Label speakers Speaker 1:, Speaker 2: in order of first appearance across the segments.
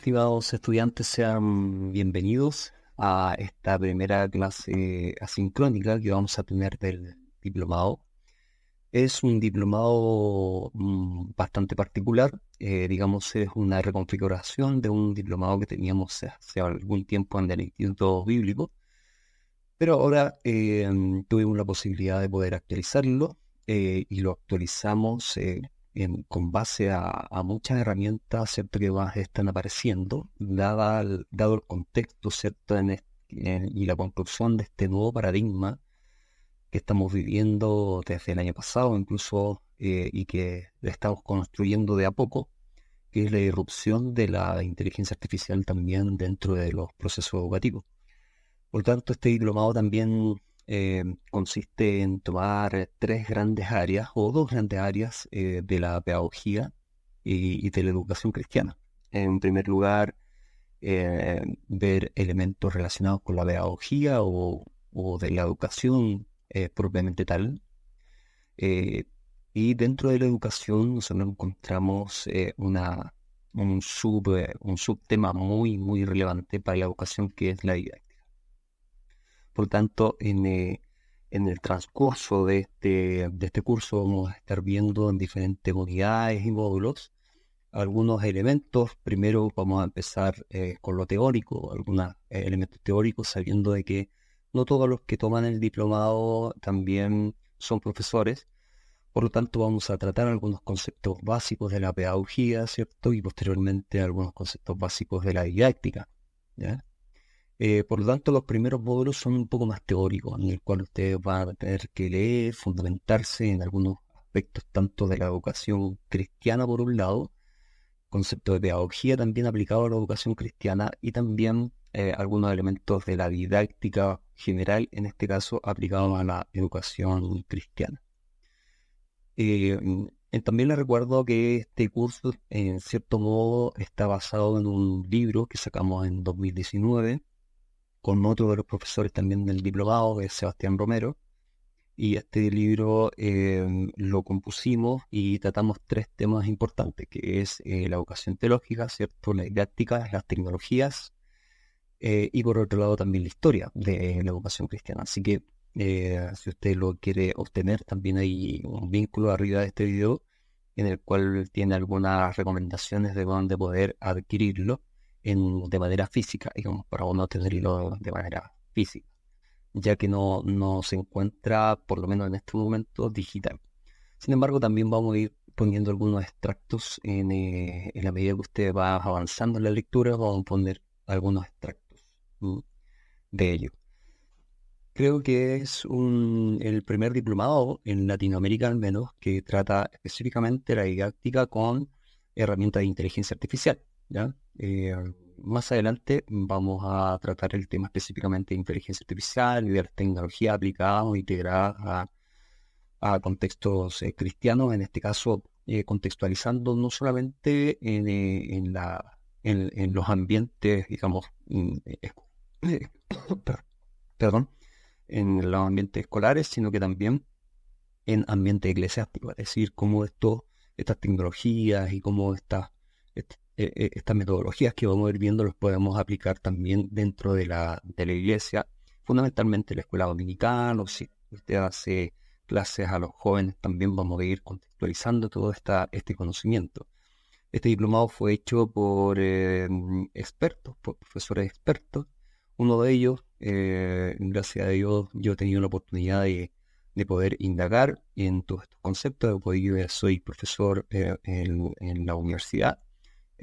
Speaker 1: Estimados estudiantes, sean bienvenidos a esta primera clase asincrónica que vamos a tener del diplomado. Es un diplomado bastante particular, digamos, es una reconfiguración de un diplomado que teníamos hace algún tiempo en el Instituto Bíblico, pero ahora tuvimos la posibilidad de poder actualizarlo y lo actualizamos con base a muchas herramientas, ¿cierto?, que más están apareciendo, dado el contexto, ¿cierto?, y la construcción de este nuevo paradigma que estamos viviendo desde el año pasado incluso, y que estamos construyendo de a poco, que es la irrupción de la inteligencia artificial también dentro de los procesos educativos. Por tanto, este diplomado también consiste en tomar tres grandes áreas o dos grandes áreas de la pedagogía y de la educación cristiana. En primer lugar, ver elementos relacionados con la pedagogía o de la educación propiamente tal. Eh, y dentro de la educación nosotros encontramos un subtema muy relevante para la educación, que es la didáctica. Por tanto, en el transcurso de este curso vamos a estar viendo en diferentes unidades y módulos algunos elementos. Primero vamos a empezar con lo teórico, algunos elementos teóricos, sabiendo de que no todos los que toman el diplomado también son profesores. Por lo tanto, vamos a tratar algunos conceptos básicos de la pedagogía, ¿cierto? Y posteriormente algunos conceptos básicos de la didáctica, ¿ya? Por lo tanto, los primeros módulos son un poco más teóricos, en el cual ustedes van a tener que leer, fundamentarse en algunos aspectos tanto de la educación cristiana por un lado, concepto de pedagogía también aplicado a la educación cristiana, y también algunos elementos de la didáctica general, en este caso aplicado a la educación cristiana. También les recuerdo que este curso, en cierto modo, está basado en un libro que sacamos en 2019, con otro de los profesores también del diplomado, que es Sebastián Romero. Y este libro lo compusimos y tratamos tres temas importantes, que es la educación teológica, ¿cierto?, la didáctica, las tecnologías, y por otro lado también la historia de la educación cristiana. Así que si usted lo quiere obtener, también hay un vínculo arriba de este video en el cual tiene algunas recomendaciones de dónde poder adquirirlo de manera física, digamos, para uno tenerlo de manera física, ya que no se encuentra, por lo menos en este momento, digital. Sin embargo, también vamos a ir poniendo algunos extractos en la medida que usted va avanzando en la lectura, vamos a poner algunos extractos de ello. Creo que es el primer diplomado en Latinoamérica al menos que trata específicamente la didáctica con herramientas de inteligencia artificial, ¿ya? Más adelante vamos a tratar el tema específicamente de inteligencia artificial y de las tecnologías aplicadas o integradas a contextos cristianos, en este caso contextualizando no solamente en los ambientes, digamos, perdón, en los ambientes escolares, sino que también en ambientes eclesiásticos, es decir, cómo estas tecnologías y cómo estas metodologías que vamos a ir viendo los podemos aplicar también dentro de la iglesia, fundamentalmente la escuela dominical, o si usted hace clases a los jóvenes, también vamos a ir contextualizando todo este conocimiento. Este diplomado fue hecho por expertos, por profesores expertos. Uno de ellos, gracias a Dios, yo he tenido la oportunidad de poder indagar en todos estos conceptos, porque yo soy profesor en la universidad.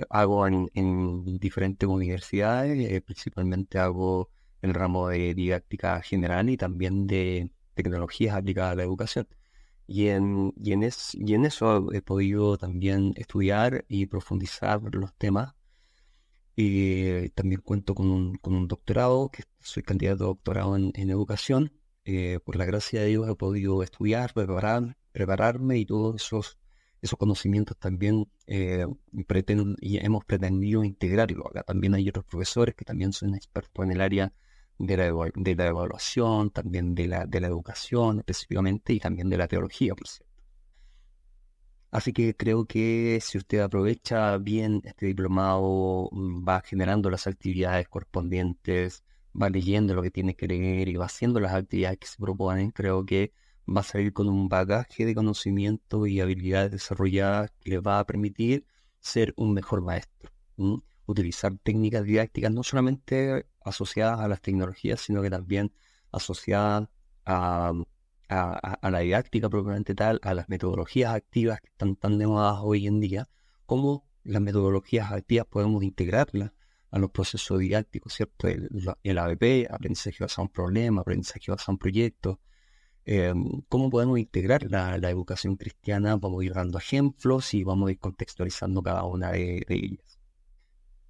Speaker 1: Hago en diferentes universidades, principalmente hago el ramo de didáctica general y también de tecnologías aplicadas a la educación. Y en eso he podido también estudiar y profundizar los temas. Y también cuento con un doctorado, que soy candidato a doctorado en educación. Por la gracia de Dios he podido estudiar, prepararme, y todos esos conocimientos también y hemos pretendido integrarlo. Acá también hay otros profesores que también son expertos en el área de la evaluación, también de la educación específicamente, y también de la teología, por cierto. Así que creo que si usted aprovecha bien este diplomado, va generando las actividades correspondientes, va leyendo lo que tiene que leer y va haciendo las actividades que se proponen, creo que va a salir con un bagaje de conocimiento y habilidades desarrolladas que le va a permitir ser un mejor maestro. ¿M? Utilizar técnicas didácticas no solamente asociadas a las tecnologías, sino que también asociadas a a la didáctica propiamente tal, a las metodologías activas que están tan de moda hoy en día, cómo las metodologías activas podemos integrarlas a los procesos didácticos, ¿cierto? El ABP, aprendizaje basado en problemas, aprendizaje basado en proyectos, cómo podemos integrar la educación cristiana. Vamos a ir dando ejemplos y vamos a ir contextualizando cada una de ellas.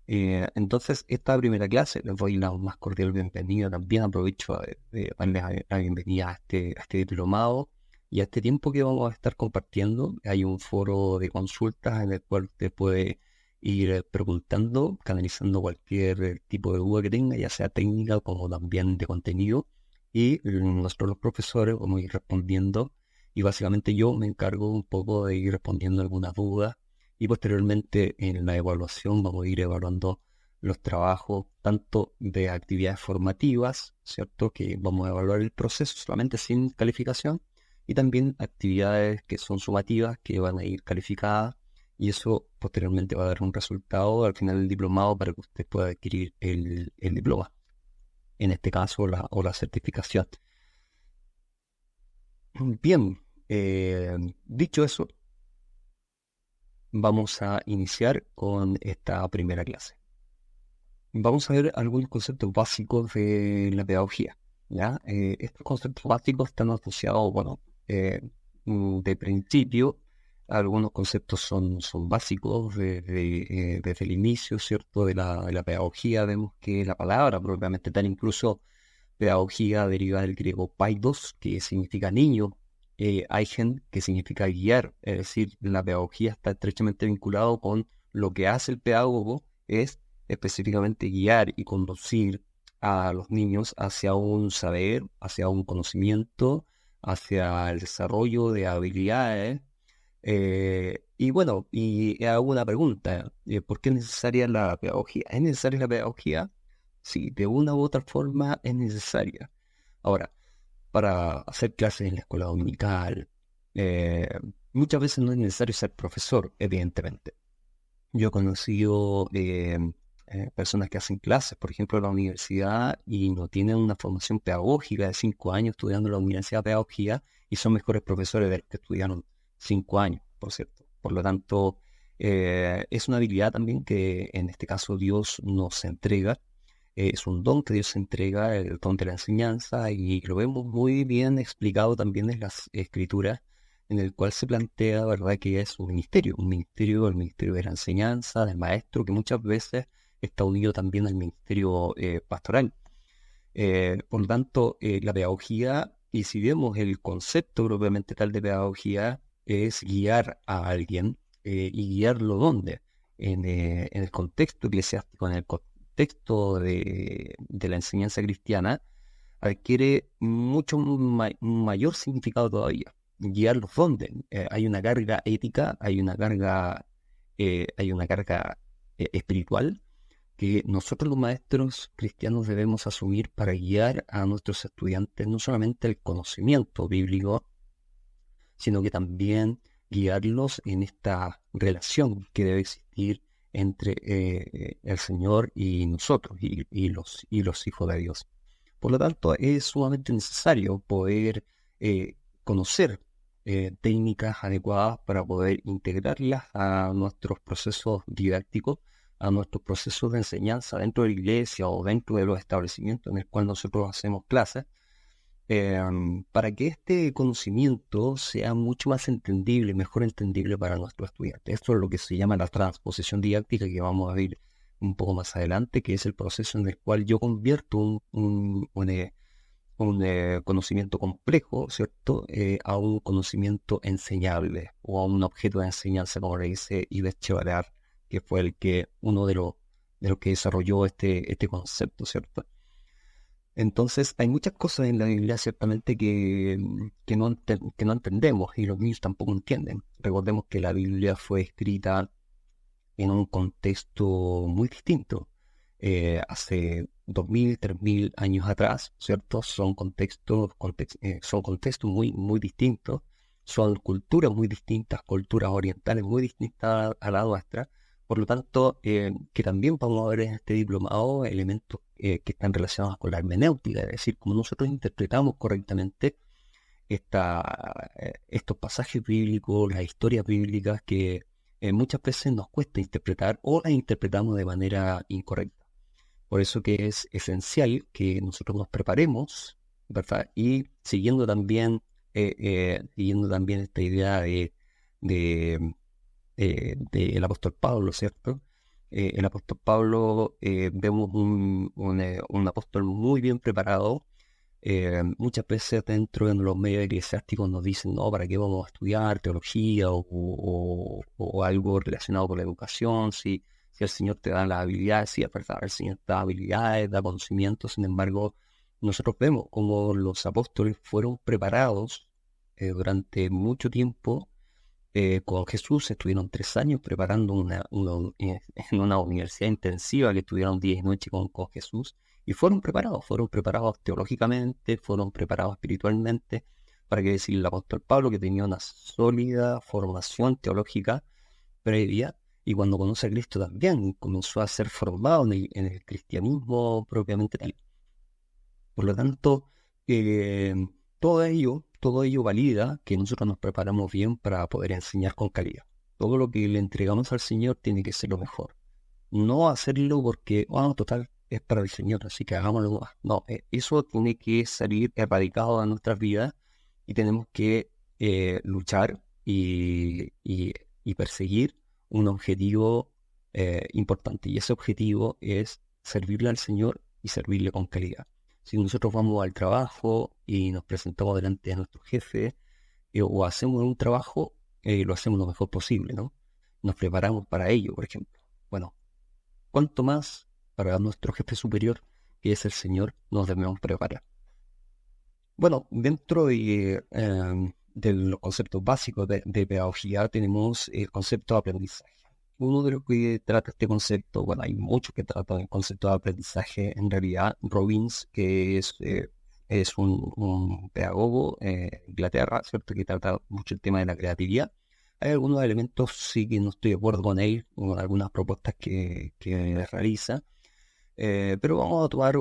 Speaker 1: Entonces, esta primera clase les doy la más cordial bienvenida. También aprovecho de darles la bienvenida a este diplomado y a este tiempo que vamos a estar compartiendo. Hay un foro de consultas en el cual usted puede ir preguntando, canalizando cualquier tipo de duda que tenga, ya sea técnica como también de contenido. Y nosotros los profesores vamos a ir respondiendo y básicamente yo me encargo un poco de ir respondiendo algunas dudas y posteriormente en la evaluación vamos a ir evaluando los trabajos tanto de actividades formativas, ¿cierto? Que vamos a evaluar el proceso solamente sin calificación y también actividades que son sumativas que van a ir calificadas y eso posteriormente va a dar un resultado al final del diplomado para que usted pueda adquirir el diploma, en este caso o la certificación. Bien, dicho eso, vamos a iniciar con esta primera clase. Vamos a ver algunos conceptos básicos de la pedagogía, ¿ya? Estos conceptos básicos están asociados, bueno, de principio, algunos conceptos son básicos desde el inicio, ¿cierto? De la pedagogía. Vemos que la palabra propiamente tal, incluso pedagogía deriva del griego paidos, que significa niño, eigen, que significa guiar, es decir, la pedagogía está estrechamente vinculado con lo que hace el pedagogo, es específicamente guiar y conducir a los niños hacia un saber, hacia un conocimiento, hacia el desarrollo de habilidades. Y bueno, y hago una pregunta, ¿por qué es necesaria la pedagogía? ¿Es necesaria la pedagogía? Sí, de una u otra forma es necesaria. Ahora, para hacer clases en la escuela dominical, eh, muchas veces no es necesario ser profesor, evidentemente. Yo he conocido personas que hacen clases, por ejemplo, en la universidad y no tienen una formación pedagógica de 5 años estudiando en la Universidad de Pedagogía y son mejores profesores de los que estudiaron 5 años, por cierto. Por lo tanto, es una habilidad también que en este caso Dios nos entrega. Es un don que Dios entrega, el don de la enseñanza, y lo vemos muy bien explicado también en las escrituras, en el cual se plantea, ¿verdad?, que es un ministerio, el ministerio de la enseñanza, del maestro, que muchas veces está unido también al ministerio pastoral. Por lo tanto, la pedagogía, y si vemos el concepto propiamente tal de pedagogía, es guiar a alguien, y guiarlo ¿dónde? En el contexto eclesiástico, en el contexto de la enseñanza cristiana, adquiere mucho mayor significado todavía. Guiarlos dónde. Hay una carga ética, hay una carga espiritual que nosotros los maestros cristianos debemos asumir para guiar a nuestros estudiantes no solamente el conocimiento bíblico, sino que también guiarlos en esta relación que debe existir entre el Señor y nosotros y los hijos de Dios. Por lo tanto, es sumamente necesario poder conocer técnicas adecuadas para poder integrarlas a nuestros procesos didácticos, a nuestros procesos de enseñanza dentro de la iglesia o dentro de los establecimientos en el cual nosotros hacemos clases, para que este conocimiento sea mucho más entendible, mejor entendible para nuestros estudiantes. Esto es lo que se llama la transposición didáctica, que vamos a ver un poco más adelante, que es el proceso en el cual yo convierto un conocimiento complejo, ¿cierto?, a un conocimiento enseñable o a un objeto de enseñanza, como le dice Yves Chevalar, que fue uno de los que desarrolló este concepto, ¿cierto? Entonces, hay muchas cosas en la Biblia ciertamente que no entendemos y los niños tampoco entienden. Recordemos que la Biblia fue escrita en un contexto muy distinto. Hace 2000, 3000 años atrás, ¿cierto? Son contextos muy, muy distintos, son culturas muy distintas, culturas orientales muy distintas a la nuestra. Por lo tanto, que también vamos a ver en este diplomado elementos que están relacionados con la hermenéutica, es decir, cómo nosotros interpretamos correctamente estos pasajes bíblicos, las historias bíblicas que muchas veces nos cuesta interpretar o las interpretamos de manera incorrecta. Por eso que es esencial que nosotros nos preparemos, ¿verdad? Y siguiendo también esta idea de, del apóstol Pablo, ¿cierto? El apóstol Pablo, vemos un apóstol muy bien preparado. Muchas veces dentro de los medios eclesiásticos nos dicen, no, ¿para qué vamos a estudiar teología o algo relacionado con la educación? Si el Señor te da las habilidades, sí, es verdad, el Señor da habilidades, da conocimiento. Sin embargo, nosotros vemos cómo los apóstoles fueron preparados durante mucho tiempo con Jesús. Estuvieron 3 años preparando en una universidad intensiva que estuvieron 10 noches con Jesús, y fueron preparados teológicamente, fueron preparados espiritualmente. Para qué decir el apóstol Pablo, que tenía una sólida formación teológica previa, y cuando conoce a Cristo también comenzó a ser formado en el cristianismo propiamente tal. Por lo tanto, eh, todo ello valida que nosotros nos preparamos bien para poder enseñar con calidad. Todo lo que le entregamos al Señor tiene que ser lo mejor. No hacerlo porque, total, es para el Señor, así que hagámoslo más. No, eso tiene que salir erradicado de nuestras vidas, y tenemos que luchar y perseguir un objetivo importante. Y ese objetivo es servirle al Señor y servirle con calidad. Si nosotros vamos al trabajo y nos presentamos delante de nuestro jefe, o hacemos un trabajo, lo hacemos lo mejor posible, ¿no? Nos preparamos para ello, por ejemplo. Bueno, cuanto más para nuestro jefe superior, que es el Señor, nos debemos preparar. Bueno, dentro de los conceptos básicos de pedagogía tenemos el concepto de aprendizaje. Uno de los que trata este concepto, bueno, hay muchos que tratan el concepto de aprendizaje, en realidad. Robbins, que es un pedagogo de Inglaterra, ¿cierto?, que trata mucho el tema de la creatividad. Hay algunos elementos sí que no estoy de acuerdo con él, con algunas propuestas que realiza, pero vamos a tomar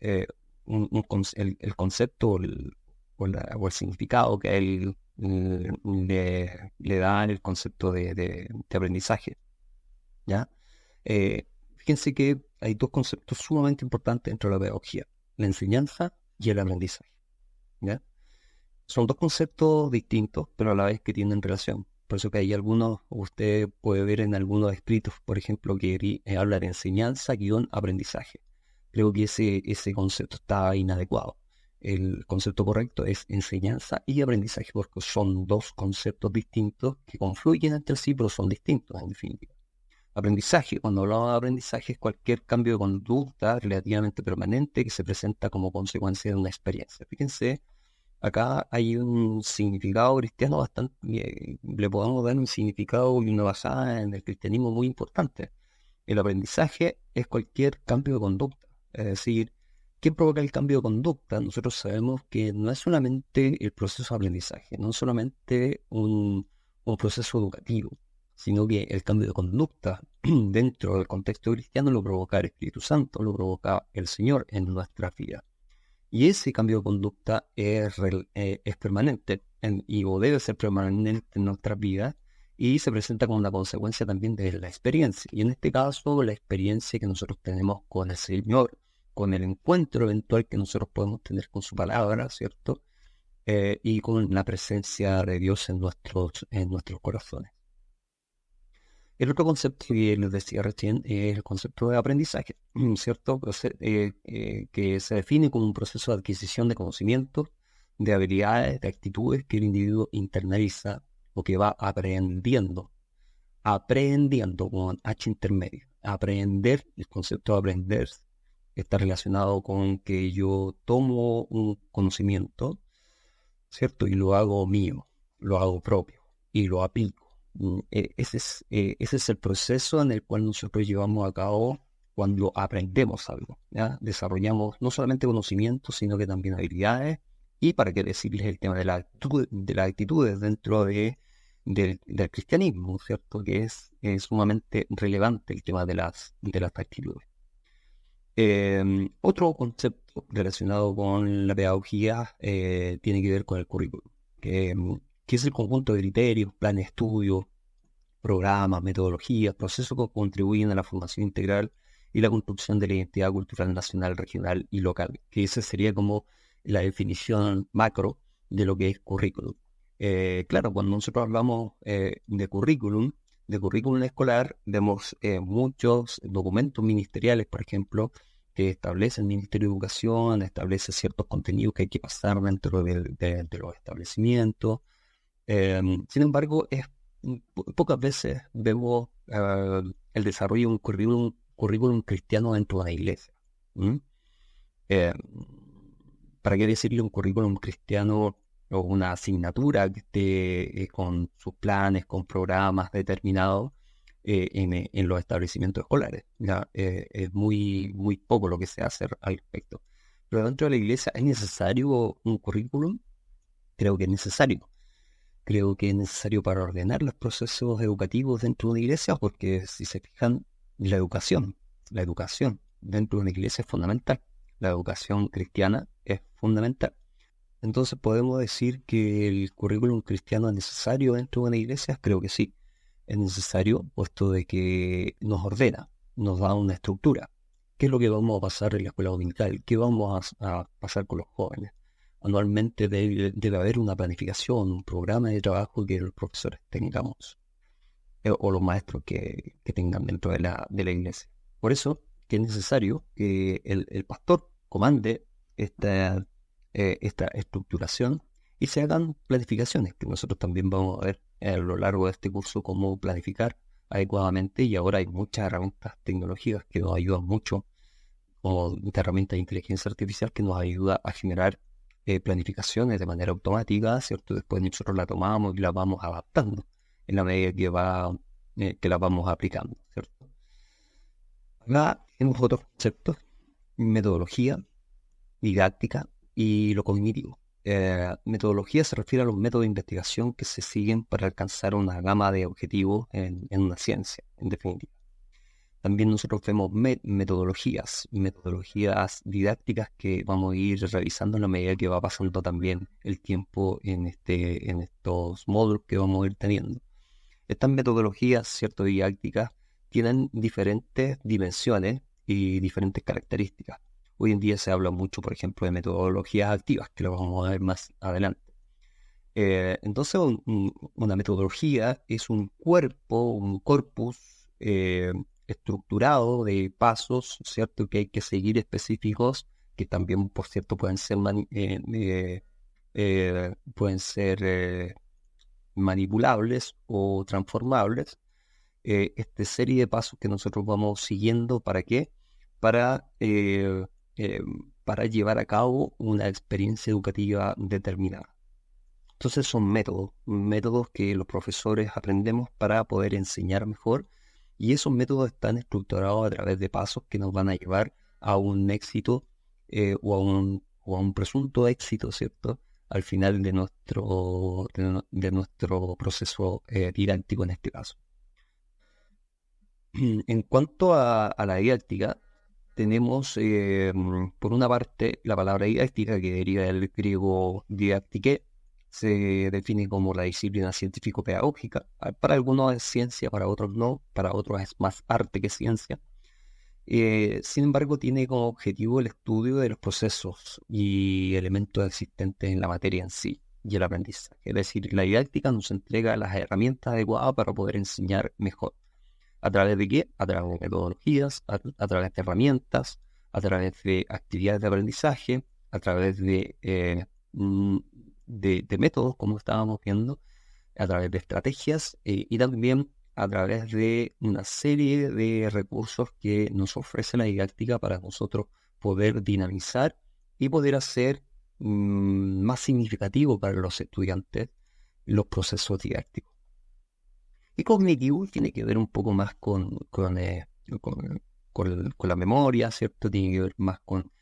Speaker 1: el concepto o el significado que él le da el concepto de aprendizaje, ¿ya? Fíjense que hay dos conceptos sumamente importantes dentro de la pedagogía: la enseñanza y el aprendizaje, ¿ya? Son dos conceptos distintos, pero a la vez que tienen relación. Por eso que hay algunos, usted puede ver en algunos escritos, por ejemplo, que habla de enseñanza-aprendizaje. Creo que ese concepto está inadecuado. El concepto correcto es enseñanza y aprendizaje, porque son dos conceptos distintos que confluyen entre sí, pero son distintos en definitiva. Aprendizaje, cuando hablamos de aprendizaje, es cualquier cambio de conducta relativamente permanente que se presenta como consecuencia de una experiencia. Fíjense, acá hay un significado cristiano bastante, le podemos dar un significado y una basada en el cristianismo muy importante. El aprendizaje es cualquier cambio de conducta. Es decir, ¿qué provoca el cambio de conducta? Nosotros sabemos que no es solamente el proceso de aprendizaje, no es solamente un proceso educativo, sino que el cambio de conducta dentro del contexto cristiano lo provoca el Espíritu Santo, lo provoca el Señor en nuestras vidas. Y ese cambio de conducta es permanente o debe ser permanente en nuestras vidas, y se presenta como una consecuencia también de la experiencia. Y en este caso, la experiencia que nosotros tenemos con el Señor, con el encuentro eventual que nosotros podemos tener con su palabra, ¿cierto? Y con la presencia de Dios en nuestros corazones. El otro concepto que les decía recién es el concepto de aprendizaje, ¿cierto? Que se define como un proceso de adquisición de conocimientos, de habilidades, de actitudes que el individuo internaliza o que va aprendiendo con H intermedio. Aprender, el concepto de aprender está relacionado con que yo tomo un conocimiento, ¿cierto? Y lo hago mío, lo hago propio y lo aplico. Ese es el proceso en el cual nosotros llevamos a cabo cuando aprendemos algo, ¿ya? Desarrollamos no solamente conocimientos, sino que también habilidades. Y para qué decirles el tema de las actitudes dentro del cristianismo, ¿cierto? Que es sumamente relevante el tema de las actitudes. Otro concepto relacionado con la pedagogía tiene que ver con el currículum, que es el conjunto de criterios, planes de estudio, programas, metodologías, procesos que contribuyen a la formación integral y la construcción de la identidad cultural nacional, regional y local, que esa sería como la definición macro de lo que es currículum. Claro, cuando nosotros hablamos de currículum escolar, vemos muchos documentos ministeriales, por ejemplo, que establece el Ministerio de Educación, establece ciertos contenidos que hay que pasar dentro de los establecimientos. Sin embargo, pocas veces vemos el desarrollo de un currículum cristiano dentro de una iglesia. ¿Mm? Eh, ¿Para qué decirle un currículum cristiano o una asignatura que esté con sus planes, con programas determinados en los establecimientos escolares? ¿Ya? Es muy, muy poco lo que se hace al respecto. Pero dentro de la iglesia, ¿es necesario un currículum? Creo que es necesario. Creo que es necesario para ordenar los procesos educativos dentro de una iglesia, porque si se fijan, la educación dentro de una iglesia es fundamental. La educación cristiana es fundamental. Entonces, ¿podemos decir que el currículum cristiano es necesario dentro de una iglesia? Creo que sí, es necesario, puesto de que nos ordena, nos da una estructura. ¿Qué es lo que vamos a pasar en la escuela dominical? ¿Qué vamos a pasar con los jóvenes? Anualmente debe haber una planificación, un programa de trabajo que los profesores tengamos, o los maestros que tengan dentro de la iglesia. Por eso que es necesario que el pastor comande esta estructuración y se hagan planificaciones, que nosotros también vamos a ver a lo largo de este curso cómo planificar adecuadamente, y ahora hay muchas herramientas tecnológicas que nos ayudan mucho, como esta herramienta de inteligencia artificial que nos ayuda a generar planificaciones de manera automática, ¿cierto? Después nosotros la tomamos y la vamos adaptando en la medida que la vamos aplicando, ¿cierto? Acá tenemos otros conceptos: metodología, didáctica y lo cognitivo. Metodología se refiere a los métodos de investigación que se siguen para alcanzar una gama de objetivos en una ciencia, en definitiva. También nosotros vemos metodologías didácticas que vamos a ir revisando en la medida que va pasando también el tiempo en estos módulos que vamos a ir teniendo. Estas metodologías, ¿cierto?, didácticas tienen diferentes dimensiones y diferentes características. Hoy en día se habla mucho, por ejemplo, de metodologías activas, que lo vamos a ver más adelante. Entonces, una metodología es un corpus estructurado de pasos, ¿cierto?, que hay que seguir específicos, que también, por cierto, pueden ser manipulables o transformables. Esta serie de pasos que nosotros vamos siguiendo, ¿para qué? Para llevar a cabo una experiencia educativa determinada. Entonces son métodos que los profesores aprendemos para poder enseñar mejor, y esos métodos están estructurados a través de pasos que nos van a llevar a un éxito o a un presunto éxito, ¿cierto?, al final de nuestro proceso didáctico en este caso. En cuanto a la didáctica, tenemos por una parte la palabra didáctica, que deriva del griego didaktike. Se define como la disciplina científico-pedagógica. Para algunos es ciencia, para otros no, para otros es más arte que ciencia. Sin embargo, tiene como objetivo el estudio de los procesos y elementos existentes en la materia en sí y el aprendizaje. Es decir, la didáctica nos entrega las herramientas adecuadas para poder enseñar mejor. ¿A través de qué? A través de metodologías, a través de herramientas, a través de actividades de aprendizaje, a través de métodos, como estábamos viendo, a través de estrategias y también a través de una serie de recursos que nos ofrece la didáctica para nosotros poder dinamizar y poder hacer más significativo para los estudiantes los procesos didácticos. Y cognitivo tiene que ver un poco más con la memoria, ¿cierto? Tiene que ver más con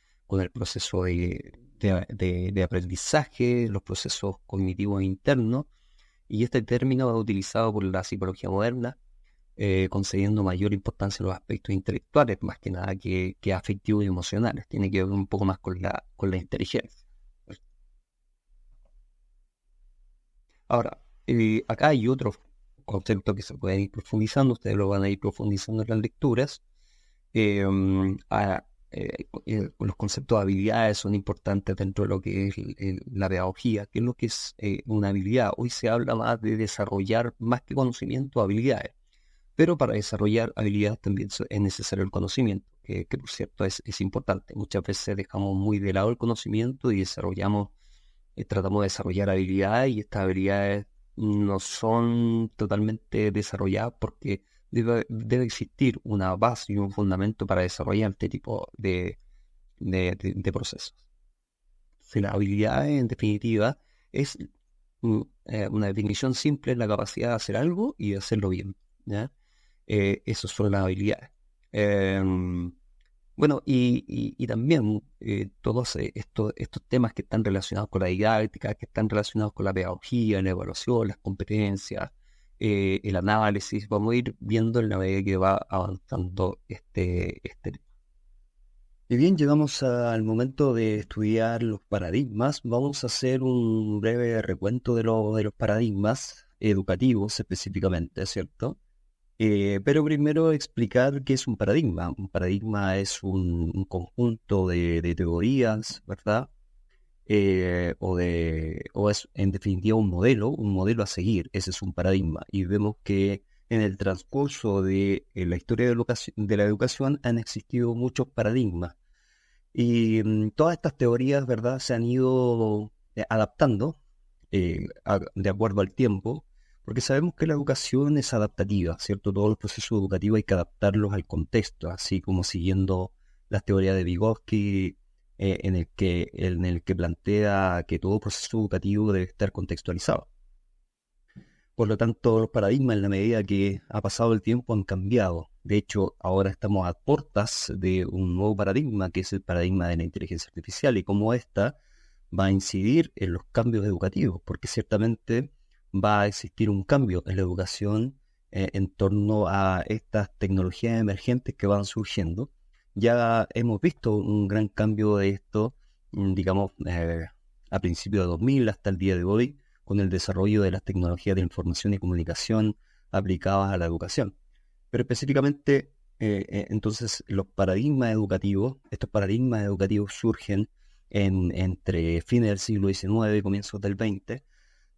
Speaker 1: el proceso de aprendizaje, los procesos cognitivos internos. Y este término es utilizado por la psicología moderna, concediendo mayor importancia a los aspectos intelectuales, más que nada que afectivos y emocionales. Tiene que ver un poco más con la inteligencia. Ahora, acá hay otros conceptos que se pueden ir profundizando, ustedes lo van a ir profundizando en las lecturas. Los conceptos de habilidades son importantes dentro de lo que es la pedagogía. ¿Qué es lo que es una habilidad? Hoy se habla más de desarrollar, más que conocimiento, habilidades. Pero para desarrollar habilidades también es necesario el conocimiento, que por cierto es importante. Muchas veces dejamos muy de lado el conocimiento y tratamos de desarrollar habilidades, y estas habilidades no son totalmente desarrolladas porque debe existir una base y un fundamento para desarrollar este tipo de procesos. Si la habilidad, en definitiva, es una definición simple, es la capacidad de hacer algo y de hacerlo bien, ¿ya? Esas son las habilidades. Bueno, y también todos estos temas que están relacionados con la didáctica, que están relacionados con la pedagogía, la evaluación, las competencias, el análisis, vamos a ir viendo en la medida que va avanzando este tema. Y bien, llegamos al momento de estudiar los paradigmas. Vamos a hacer un breve recuento de los paradigmas educativos específicamente, ¿cierto? Pero primero explicar qué es un paradigma. Un paradigma es un conjunto de teorías, ¿verdad? O es en definitiva un modelo a seguir. Ese es un paradigma. Y vemos que en el transcurso de la historia de la educación han existido muchos paradigmas. Y todas estas teorías, ¿verdad?, se han ido adaptando de acuerdo al tiempo, porque sabemos que la educación es adaptativa, ¿cierto? Todos los procesos educativos hay que adaptarlos al contexto, así como siguiendo las teorías de Vygotsky, en el que plantea que todo proceso educativo debe estar contextualizado. Por lo tanto, los paradigmas, en la medida que ha pasado el tiempo, han cambiado. De hecho, ahora estamos a puertas de un nuevo paradigma, que es el paradigma de la inteligencia artificial, y cómo esta va a incidir en los cambios educativos, porque ciertamente va a existir un cambio en la educación en torno a estas tecnologías emergentes que van surgiendo. Ya hemos visto un gran cambio de esto, digamos, a principios de 2000 hasta el día de hoy, con el desarrollo de las tecnologías de información y comunicación aplicadas a la educación. Pero específicamente, entonces, estos paradigmas educativos surgen entre fines del siglo XIX y comienzos del XX,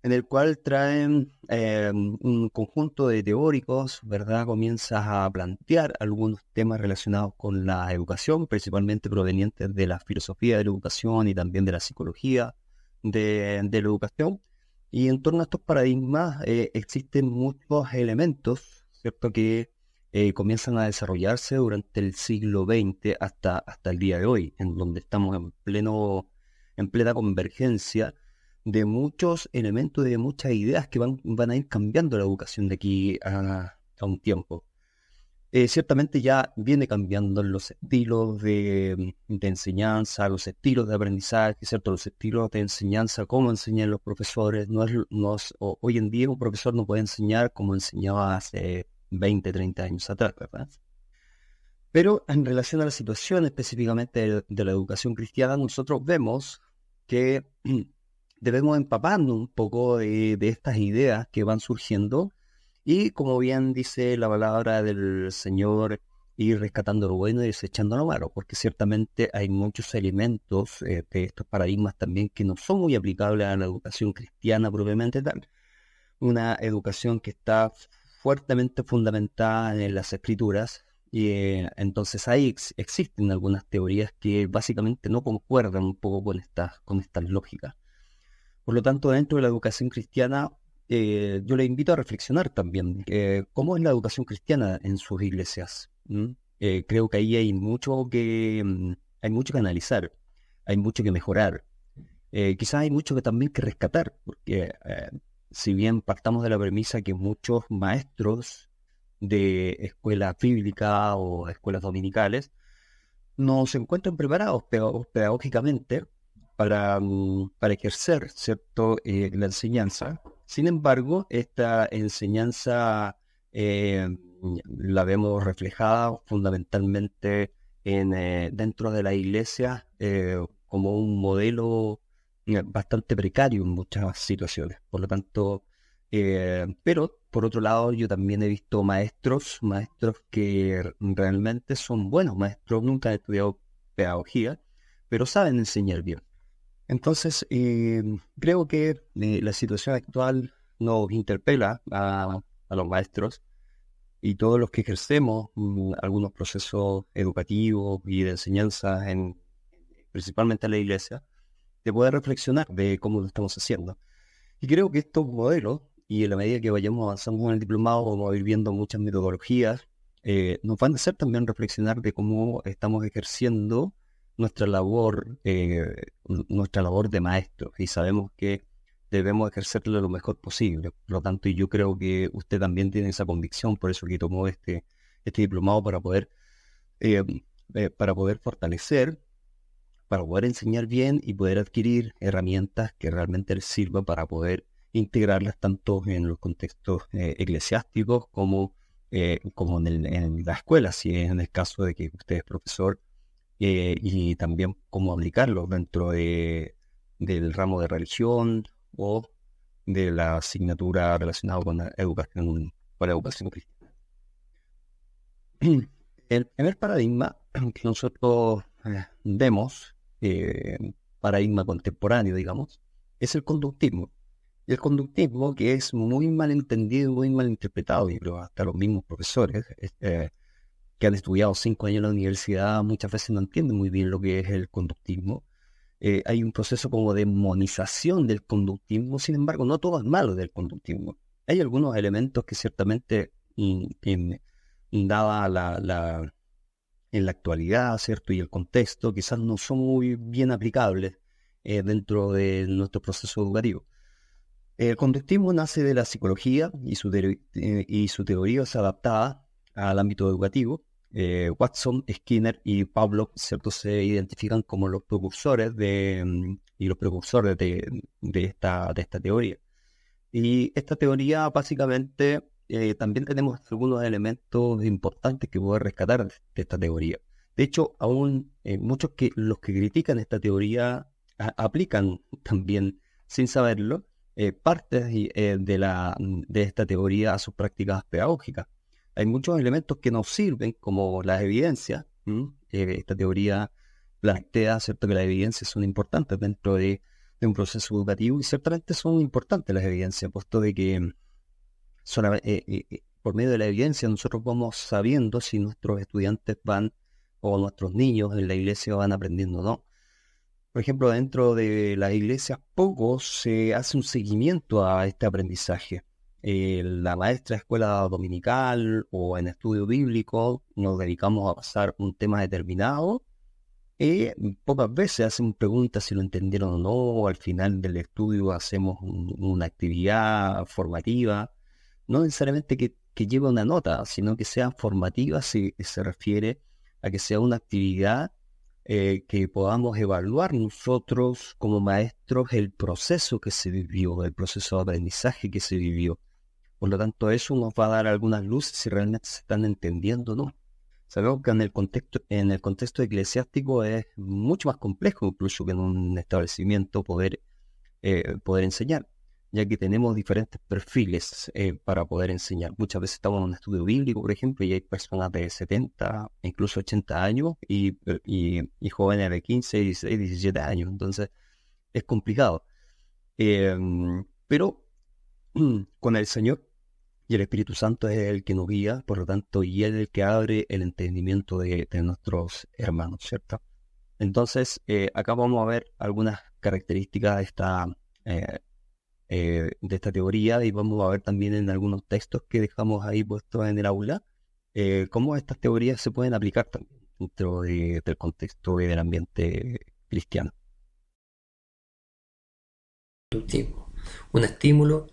Speaker 1: en el cual traen un conjunto de teóricos, ¿verdad? Comienza a plantear algunos temas relacionados con la educación, principalmente provenientes de la filosofía de la educación y también de la psicología de la educación. Y en torno a estos paradigmas existen muchos elementos, ¿cierto?, que comienzan a desarrollarse durante el siglo XX hasta el día de hoy, en donde estamos en plena convergencia de muchos elementos y de muchas ideas que van a ir cambiando la educación de aquí a un tiempo. Ciertamente ya viene cambiando los estilos de enseñanza, los estilos de aprendizaje, ¿cierto? Los estilos de enseñanza, cómo enseñan los profesores. Hoy en día un profesor no puede enseñar como enseñaba hace 20, 30 años atrás, ¿verdad? Pero en relación a la situación específicamente de la educación cristiana, nosotros vemos que debemos empaparnos un poco de estas ideas que van surgiendo. Y como bien dice la palabra del Señor, ir rescatando lo bueno y desechando lo malo, porque ciertamente hay muchos elementos de estos paradigmas también que no son muy aplicables a la educación cristiana propiamente tal. Una educación que está fuertemente fundamentada en las escrituras, y entonces ahí existen algunas teorías que básicamente no concuerdan un poco con estas lógicas. Por lo tanto, dentro de la educación cristiana, yo le invito a reflexionar también cómo es la educación cristiana en sus iglesias. Creo que ahí hay hay mucho que analizar, hay mucho que mejorar. Quizás hay mucho que también que rescatar, porque si bien partamos de la premisa que muchos maestros de escuelas bíblicas o escuelas dominicales no se encuentran preparados pedagógicamente para ejercer, ¿cierto? La enseñanza. Sin embargo, esta enseñanza eh, la vemos reflejada fundamentalmente dentro de la iglesia como un modelo bastante precario en muchas situaciones. Por lo tanto, pero por otro lado, yo también he visto maestros que realmente son buenos maestros, nunca han estudiado pedagogía, pero saben enseñar bien. Entonces, creo que la situación actual nos interpela a los maestros y todos los que ejercemos algunos procesos educativos y de enseñanza, principalmente en la iglesia, de poder reflexionar de cómo lo estamos haciendo. Y creo que estos modelos, y en la medida que vayamos avanzando en el diplomado, vamos a ir viendo muchas metodologías, nos van a hacer también reflexionar de cómo estamos ejerciendo nuestra labor de maestros, y sabemos que debemos ejercerlo lo mejor posible. Por lo tanto, y yo creo que usted también tiene esa convicción, por eso que tomó este diplomado eh, para poder fortalecer, para poder enseñar bien y poder adquirir herramientas que realmente les sirvan para poder integrarlas tanto en los contextos eclesiásticos como en la escuela, si es en el caso de que usted es profesor, y también cómo aplicarlo dentro del ramo de religión o de la asignatura relacionada con la educación cristiana. El primer paradigma que nosotros vemos, paradigma contemporáneo, digamos, es el conductismo. Y el conductismo, que es muy mal entendido, muy mal interpretado, y creo hasta los mismos profesores que han estudiado 5 años en la universidad muchas veces no entienden muy bien lo que es el conductismo. Hay un proceso como de demonización del conductismo, sin embargo, no todo es malo del conductismo. Hay algunos elementos que ciertamente, dada en la actualidad, ¿cierto? Y el contexto, quizás no son muy bien aplicables dentro de nuestro proceso educativo. El conductismo nace de la psicología y su teoría es adaptada al ámbito educativo. Watson, Skinner y Pavlov, ¿cierto? Se identifican como los precursores de esta teoría. Y esta teoría básicamente también tenemos algunos elementos importantes que poder rescatar de esta teoría. De hecho, aún los que critican esta teoría aplican también, sin saberlo, partes de esta teoría a sus prácticas pedagógicas. Hay muchos elementos que nos sirven, como las evidencias. Esta teoría plantea, ¿cierto?, que las evidencias son importantes dentro de un proceso educativo, y ciertamente son importantes las evidencias, puesto de que por medio de la evidencia nosotros vamos sabiendo si nuestros estudiantes o nuestros niños en la iglesia van aprendiendo o no. Por ejemplo, dentro de las iglesias poco se hace un seguimiento a este aprendizaje. La maestra de escuela dominical o en estudio bíblico nos dedicamos a pasar un tema determinado. Pocas veces hacen preguntas si lo entendieron o no, o al final del estudio hacemos una actividad formativa, no necesariamente que lleve una nota, sino que sea formativa, si se refiere a que sea una actividad que podamos evaluar nosotros como maestros el proceso que se vivió, el proceso de aprendizaje que se vivió. Por lo tanto, eso nos va a dar algunas luces si realmente se están entendiendo o no. Sabemos que en el contexto eclesiástico es mucho más complejo incluso que en un establecimiento poder enseñar, ya que tenemos diferentes perfiles para poder enseñar. Muchas veces estamos en un estudio bíblico, por ejemplo, y hay personas de 70, incluso 80 años, y jóvenes de 15, 16, 17 años. Entonces, es complicado. Pero con el Señor y el Espíritu Santo es el que nos guía, por lo tanto, y Él es el que abre el entendimiento de nuestros hermanos, ¿cierto? Entonces, acá vamos a ver algunas características eh, de esta teoría, y vamos a ver también en algunos textos que dejamos ahí puestos en el aula, cómo estas teorías se pueden aplicar también. dentro del contexto y del ambiente cristiano.
Speaker 2: Conductismo. Un estímulo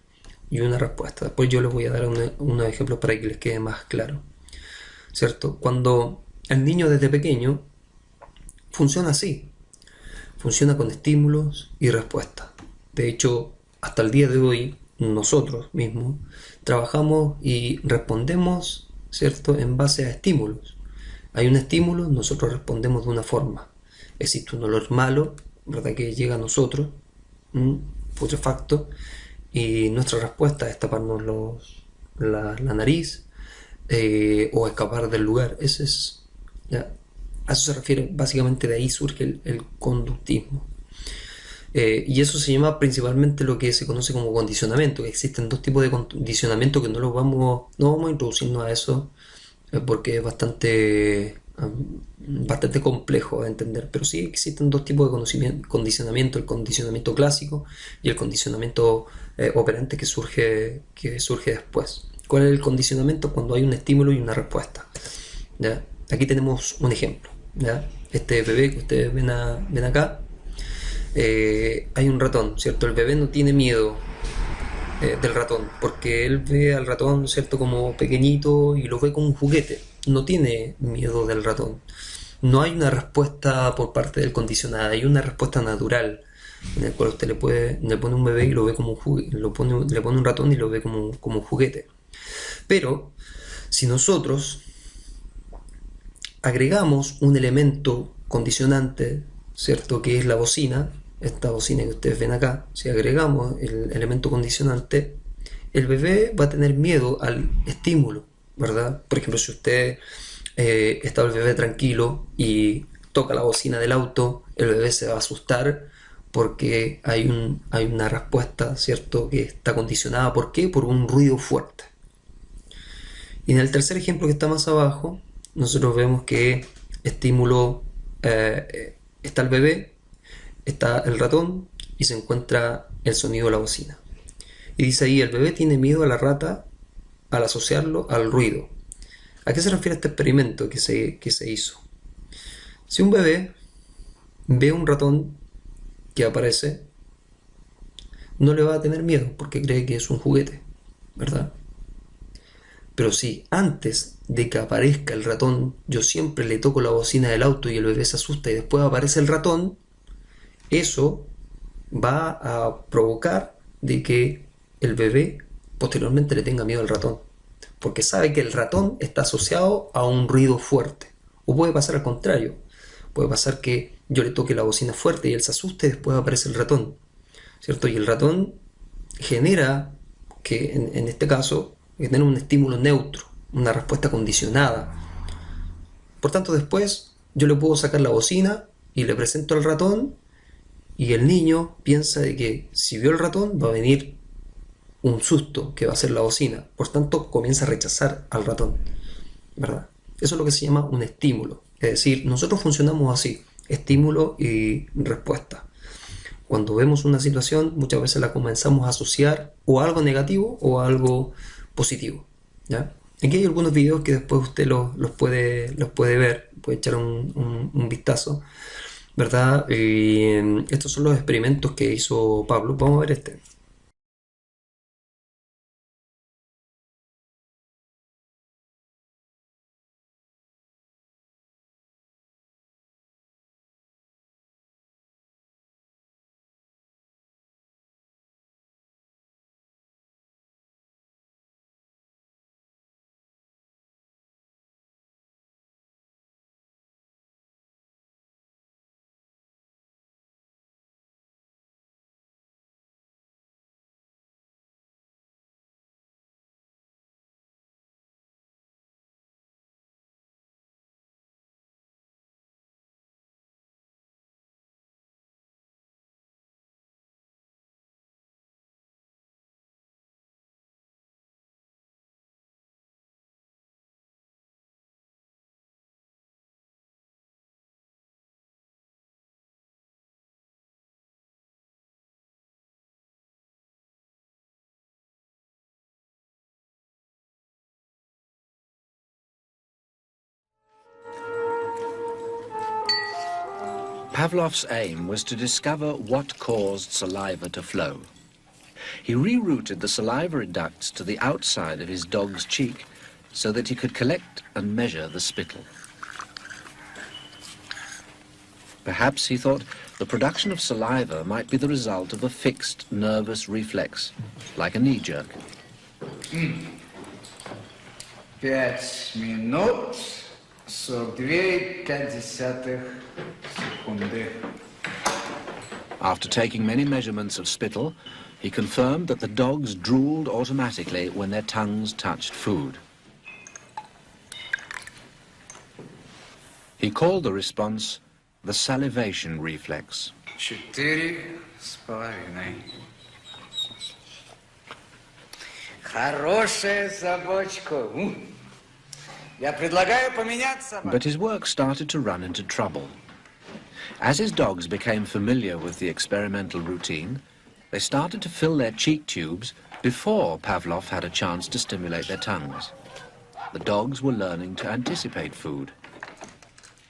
Speaker 2: y una respuesta. Después yo les voy a dar unos ejemplos para que les quede más claro. ¿Cierto? Cuando el niño desde pequeño funciona así, funciona con estímulos y respuestas. De hecho, hasta el día de hoy, nosotros mismos trabajamos y respondemos, ¿cierto?, en base a estímulos. Hay un estímulo, nosotros respondemos de una forma. Existe un olor malo, ¿verdad?, que llega a nosotros, putrefacto, y nuestra respuesta es taparnos la nariz, o escapar del lugar. Ese es, ¿ya? A eso se refiere, básicamente de ahí surge el conductismo. Y eso se llama principalmente lo que se conoce como condicionamiento, que existen dos tipos de condicionamiento que no vamos a introducirnos a eso, porque es bastante complejo de entender, pero sí existen dos tipos de condicionamiento, el condicionamiento clásico y el condicionamiento operante que surge después. ¿Cuál es el condicionamiento? Cuando hay un estímulo y una respuesta. ¿Ya? Aquí tenemos un ejemplo. ¿Ya? Este bebé que ustedes ven acá, hay un ratón, ¿cierto? El bebé no tiene miedo del ratón, porque él ve al ratón, ¿cierto?, como pequeñito y lo ve como un juguete. No tiene miedo del ratón. No hay una respuesta por parte del condicionado, hay una respuesta natural en el cual usted le pone un bebé y lo ve como un juguete, le pone un ratón y lo ve como un juguete. Pero si nosotros agregamos un elemento condicionante, ¿cierto?, que es la bocina, esta bocina que ustedes ven acá, si agregamos el elemento condicionante, el bebé va a tener miedo al estímulo, ¿verdad? Por ejemplo, si usted está el bebé tranquilo y toca la bocina del auto, el bebé se va a asustar porque hay una respuesta, ¿cierto?, que está condicionada. ¿Por qué? Por un ruido fuerte. Y en el tercer ejemplo que está más abajo, nosotros vemos que estímulo, está el bebé, está el ratón y se encuentra el sonido de la bocina. Y dice ahí, el bebé tiene miedo a la rata al asociarlo al ruido. ¿A qué se refiere este experimento que se hizo? Si un bebé ve un ratón que aparece, no le va a tener miedo porque cree que es un juguete, ¿verdad? Pero si antes de que aparezca el ratón yo siempre le toco la bocina del auto y el bebé se asusta y después aparece el ratón, eso va a provocar de que el bebé posteriormente le tenga miedo al ratón, porque sabe que el ratón está asociado a un ruido fuerte. O puede pasar al contrario, puede pasar que yo le toque la bocina fuerte y él se asuste y después aparece el ratón, ¿cierto? Y el ratón genera que en este caso genera un estímulo neutro, una respuesta condicionada. Por tanto, después yo le puedo sacar la bocina y le presento al ratón y el niño piensa de que si vio el ratón va a venir un susto que va a ser la bocina. Por tanto, comienza a rechazar al ratón, ¿verdad? Eso es lo que se llama un estímulo. Es decir, nosotros funcionamos así, estímulo y respuesta. Cuando vemos una situación, muchas veces la comenzamos a asociar o a algo negativo o a algo positivo. ¿Ya? Aquí hay algunos videos que después usted los puede ver, puede echar un vistazo, ¿verdad? Estos son los experimentos que hizo Pablo. Vamos a ver este.
Speaker 3: Pavlov's aim was to discover what caused saliva to flow. He rerouted the salivary ducts to the outside of his dog's cheek so that he could collect and measure the spittle. Perhaps, he thought, the production of saliva might be the result of a fixed nervous reflex, like a knee jerk.
Speaker 4: 5 минут 42,5 секунды.
Speaker 3: After taking many measurements of spittle, he confirmed that the dogs drooled automatically when their tongues touched food. He called the response the salivation reflex.
Speaker 4: 4,5. Хорошая собачка. Я предлагаю поменять собаку.
Speaker 3: But his work started to run into trouble. As his dogs became familiar with the experimental routine, they started to fill their cheek tubes before Pavlov had a chance to stimulate their tongues. The dogs were learning to anticipate food.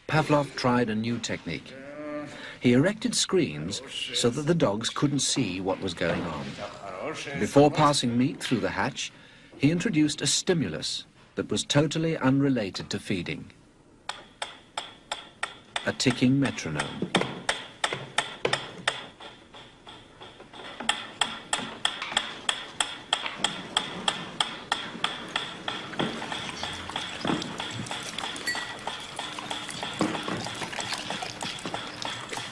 Speaker 3: Pavlov tried a new technique. He erected screens so that the dogs couldn't see what was going on. Before passing meat through the hatch, he introduced a stimulus that was totally unrelated to feeding. A ticking metronome.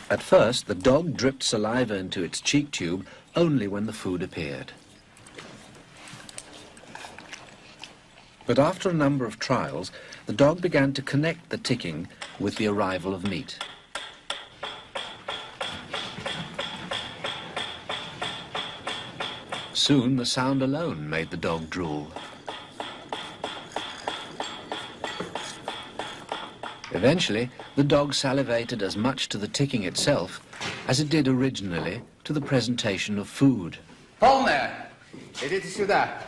Speaker 3: At first, the dog dripped saliva into its cheek tube only when the food appeared. But after a number of trials, the dog began to connect the ticking with the arrival of meat. Soon, the sound alone made the dog drool. Eventually, the dog salivated as much to the ticking itself as it did originally to the presentation of food.
Speaker 4: Полная. Идите сюда.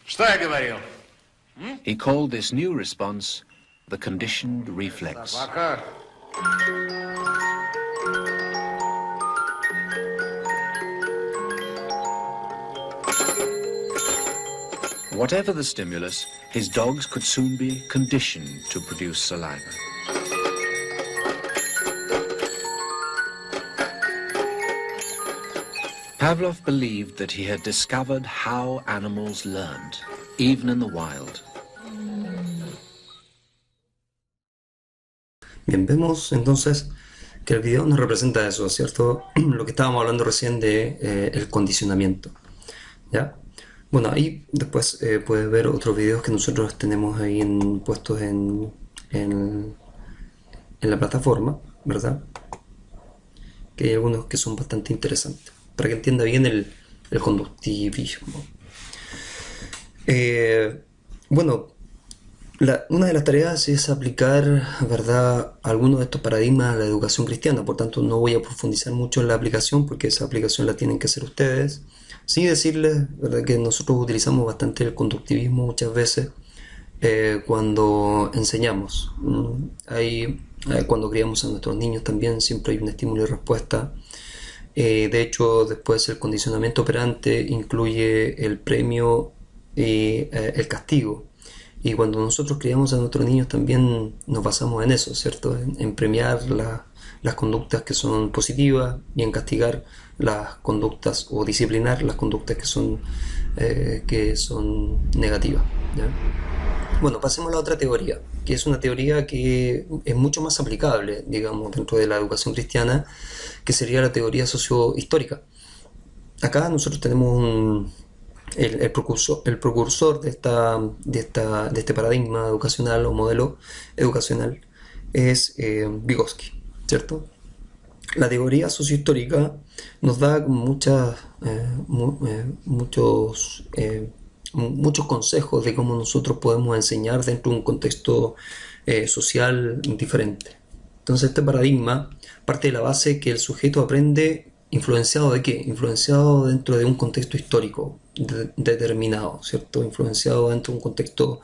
Speaker 4: Что я говорил?
Speaker 3: He called this new response the conditioned reflex.
Speaker 4: Собака.
Speaker 3: Whatever the stimulus, his dogs could soon be conditioned to produce saliva. Pavlov believed that he had discovered how animals learned, even in the wild.
Speaker 2: Bien, vemos entonces que el video nos representa eso, ¿cierto? Lo que estábamos hablando recién de el condicionamiento, ¿ya? Bueno, ahí después puedes ver otros videos que nosotros tenemos ahí puestos en la plataforma, ¿verdad? Que hay algunos que son bastante interesantes, para que entienda bien el conductivismo. Bueno, una de las tareas es aplicar, ¿verdad?, algunos de estos paradigmas a la educación cristiana. Por tanto, no voy a profundizar mucho en la aplicación porque esa aplicación la tienen que hacer ustedes. Sí decirles, ¿verdad?, que nosotros utilizamos bastante el conductivismo muchas veces cuando enseñamos. Cuando criamos a nuestros niños también siempre hay un estímulo y respuesta. De hecho, después el condicionamiento operante incluye el premio y el castigo. Y cuando nosotros criamos a nuestros niños también nos basamos en eso, ¿cierto? En premiar las conductas que son positivas y en castigar las conductas o disciplinar las conductas que son negativas, ¿ya? Bueno, pasemos a la otra teoría, que es una teoría que es mucho más aplicable, digamos, dentro de la educación cristiana, que sería la teoría sociohistórica. Acá nosotros tenemos el precursor de este paradigma educacional o modelo educacional es Vygotsky, ¿cierto? La teoría sociohistórica nos da muchos consejos de cómo nosotros podemos enseñar dentro de un contexto social diferente. Entonces este paradigma parte de la base que el sujeto aprende influenciado de qué? Influenciado dentro de un contexto histórico determinado, ¿cierto? Influenciado dentro de un contexto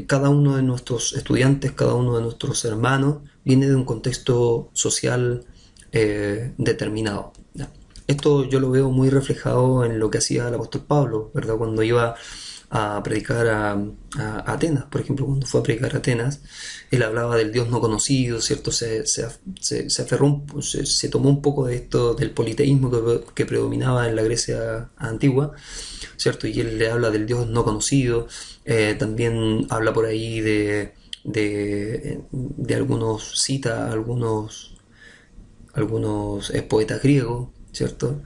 Speaker 2: Cada uno de nuestros estudiantes, cada uno de nuestros hermanos viene de un contexto social determinado. ¿Ya? Esto yo lo veo muy reflejado en lo que hacía el apóstol Pablo, ¿verdad? Cuando iba a predicar a Atenas, por ejemplo, cuando fue a predicar a Atenas, él hablaba del Dios no conocido, ¿cierto? Se aferró, se tomó un poco de esto del politeísmo que predominaba en la Grecia antigua, ¿cierto? Y él le habla del Dios no conocido, también habla por ahí de algunos, cita algunos poetas griegos, ¿cierto?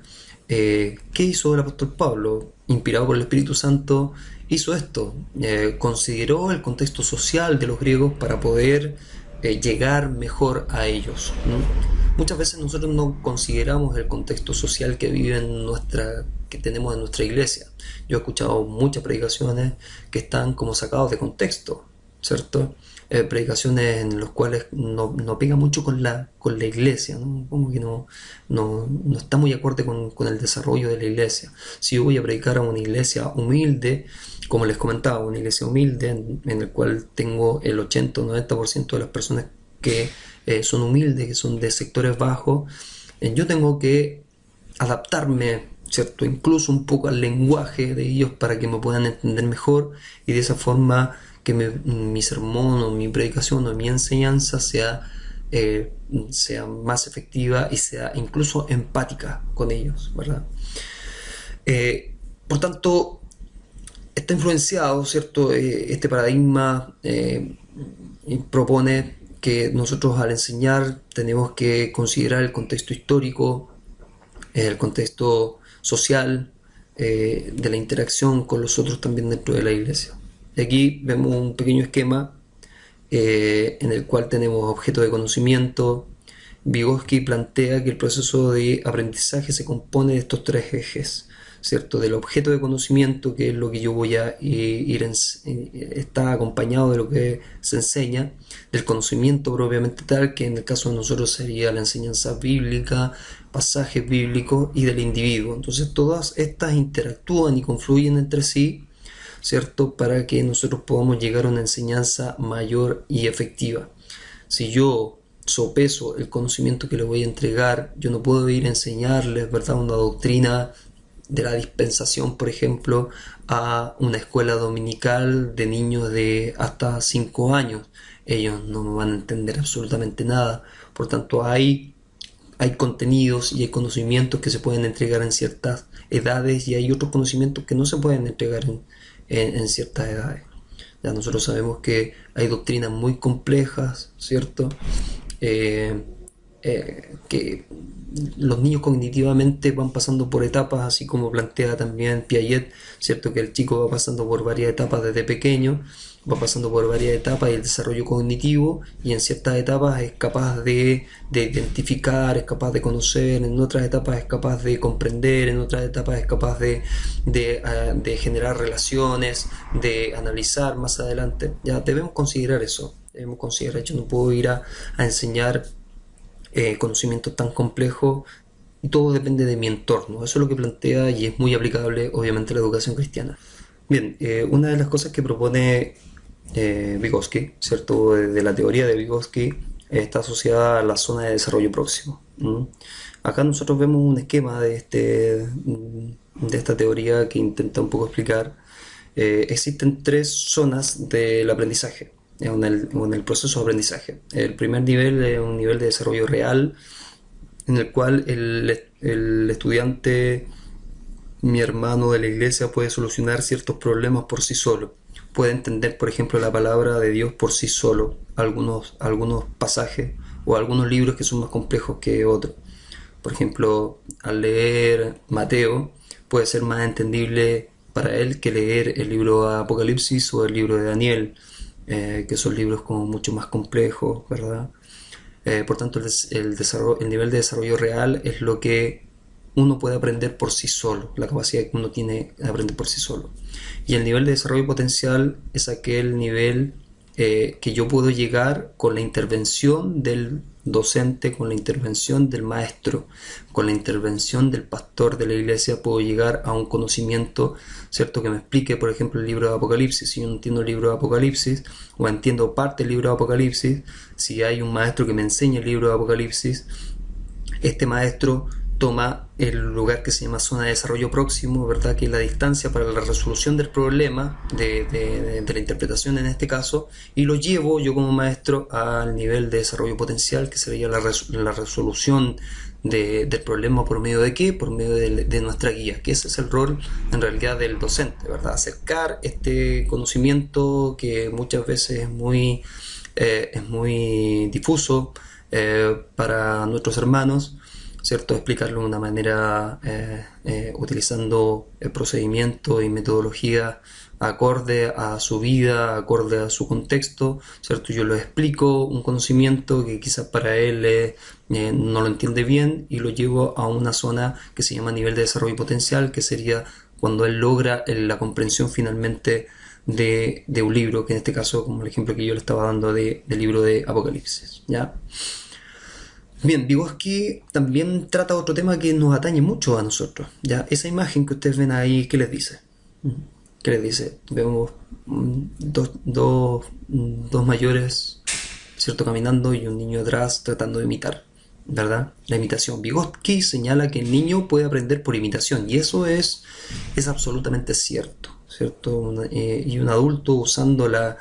Speaker 2: ¿Qué hizo el apóstol Pablo? Inspirado por el Espíritu Santo, hizo esto. Consideró el contexto social de los griegos para poder llegar mejor a ellos, ¿no? Muchas veces nosotros no consideramos el contexto social que tenemos en nuestra iglesia. Yo he escuchado muchas predicaciones que están como sacados de contexto, ¿cierto? Predicaciones en las cuales no pega mucho con la iglesia, ¿no? Como que no está muy acorde con el desarrollo de la iglesia. Si yo voy a predicar a una iglesia humilde, como les comentaba, una iglesia humilde en el cual tengo el 80 o 90% de las personas que son humildes, que son de sectores bajos, yo tengo que adaptarme, ¿cierto? Incluso un poco al lenguaje de ellos para que me puedan entender mejor y de esa forma que mi sermón o mi predicación o mi enseñanza sea más efectiva y sea incluso empática con ellos, ¿verdad? Por tanto, está influenciado, ¿cierto? Este paradigma propone que nosotros al enseñar tenemos que considerar el contexto histórico, el contexto social, de la interacción con los otros también dentro de la iglesia. Y aquí vemos un pequeño esquema en el cual tenemos objeto de conocimiento. Vygotsky plantea que el proceso de aprendizaje se compone de estos tres ejes, ¿cierto? Del objeto de conocimiento, que es lo que yo voy a está acompañado de lo que se enseña, del conocimiento propiamente tal, que en el caso de nosotros sería la enseñanza bíblica, pasajes bíblicos, y del individuo. Entonces todas estas interactúan y confluyen entre sí, ¿cierto? Para que nosotros podamos llegar a una enseñanza mayor y efectiva. Si yo sopeso el conocimiento que les voy a entregar, yo no puedo ir a enseñarles, ¿verdad?, una doctrina de la dispensación, por ejemplo, a una escuela dominical de niños de hasta 5 años. Ellos no van a entender absolutamente nada. Por tanto, hay contenidos y hay conocimientos que se pueden entregar en ciertas edades y hay otros conocimientos que no se pueden entregar en ciertas edades. Ya nosotros sabemos que hay doctrinas muy complejas, ¿cierto? Que los niños cognitivamente van pasando por etapas, así como plantea también Piaget, ¿cierto? Que el chico va pasando por varias etapas desde pequeño, va pasando por varias etapas y el desarrollo cognitivo, y en ciertas etapas es capaz de identificar, es capaz de conocer, en otras etapas es capaz de comprender, en otras etapas es capaz de generar relaciones, de analizar más adelante. Ya debemos considerar eso, yo no puedo ir a enseñar conocimientos tan complejos, y todo depende de mi entorno. Eso es lo que plantea y es muy aplicable obviamente a la educación cristiana. Bien, una de las cosas que propone Vygotsky, ¿cierto?, de la teoría de Vygotsky, está asociada a la zona de desarrollo próximo. Acá nosotros vemos un esquema de esta teoría que intenta un poco explicar. Existen 3 zonas del aprendizaje en el proceso de aprendizaje. El primer nivel es un nivel de desarrollo real, en el cual el estudiante, mi hermano de la iglesia, puede solucionar ciertos problemas por sí solo. Puede entender, por ejemplo, la palabra de Dios por sí solo, algunos pasajes o algunos libros que son más complejos que otros. Por ejemplo, al leer Mateo, puede ser más entendible para él que leer el libro Apocalipsis o el libro de Daniel, que son libros como mucho más complejos, ¿verdad? Por tanto, el nivel de desarrollo real es lo que uno puede aprender por sí solo, la capacidad que uno tiene de aprender por sí solo. Y el nivel de desarrollo potencial es aquel nivel que yo puedo llegar con la intervención del docente, con la intervención del maestro, con la intervención del pastor de la iglesia, puedo llegar a un conocimiento, ¿cierto? Que me explique, por ejemplo, el libro de Apocalipsis. Si yo no entiendo el libro de Apocalipsis, o entiendo parte del libro de Apocalipsis, si hay un maestro que me enseña el libro de Apocalipsis, este maestro toma el lugar que se llama zona de desarrollo próximo, ¿verdad? Que es la distancia para la resolución del problema de la interpretación en este caso, y lo llevo yo como maestro al nivel de desarrollo potencial, que sería la resolución del problema. ¿Por medio de qué? Por medio de nuestra guía, que ese es el rol en realidad del docente, ¿verdad? Acercar este conocimiento que muchas veces es muy difuso para nuestros hermanos, ¿cierto? Explicarlo de una manera utilizando el procedimiento y metodología acorde a su vida, acorde a su contexto, ¿cierto? Yo le explico un conocimiento que quizás para él no lo entiende bien, y lo llevo a una zona que se llama nivel de desarrollo potencial, que sería cuando él logra la comprensión finalmente de un libro, que en este caso, como el ejemplo que yo le estaba dando del libro de Apocalipsis, ¿ya? Bien, Vygotsky también trata otro tema que nos atañe mucho a nosotros, ¿ya? Esa imagen que ustedes ven ahí, ¿qué les dice? ¿Qué les dice? Vemos dos mayores, ¿cierto? Caminando, y un niño atrás tratando de imitar, ¿verdad? La imitación. Vygotsky señala que el niño puede aprender por imitación, y eso es absolutamente cierto, ¿cierto? Y un adulto usando la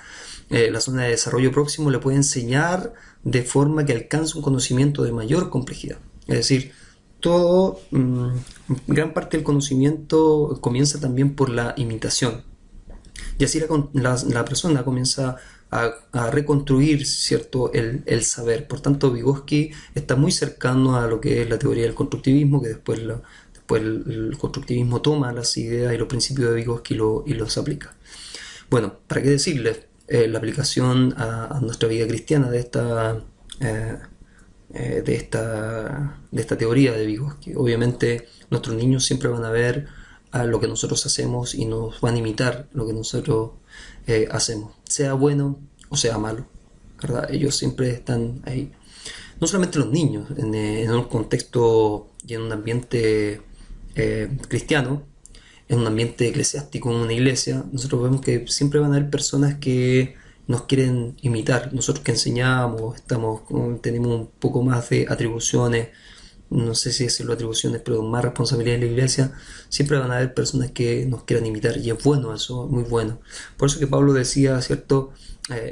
Speaker 2: zona de desarrollo próximo le puede enseñar de forma que alcance un conocimiento de mayor complejidad. Es decir, gran parte del conocimiento comienza también por la imitación, y así la persona comienza a reconstruir, ¿cierto? el saber. Por tanto, Vygotsky está muy cercano a lo que es la teoría del constructivismo, que después el constructivismo toma las ideas y los principios de Vygotsky y los aplica. Bueno, ¿para qué decirles? La aplicación a nuestra vida cristiana de esta teoría de Vygotsky. Obviamente nuestros niños siempre van a ver a lo que nosotros hacemos y nos van a imitar lo que nosotros hacemos, sea bueno o sea malo, ¿verdad? Ellos siempre están ahí. No solamente los niños, en un contexto y en un ambiente cristiano, en un ambiente eclesiástico, en una iglesia, nosotros vemos que siempre van a haber personas que nos quieren imitar. Nosotros que enseñamos, tenemos un poco más de atribuciones, no sé si decirlo atribuciones, pero más responsabilidad en la iglesia. Siempre van a haber personas que nos quieran imitar, y es bueno eso, muy bueno. Por eso que Pablo decía, ¿cierto?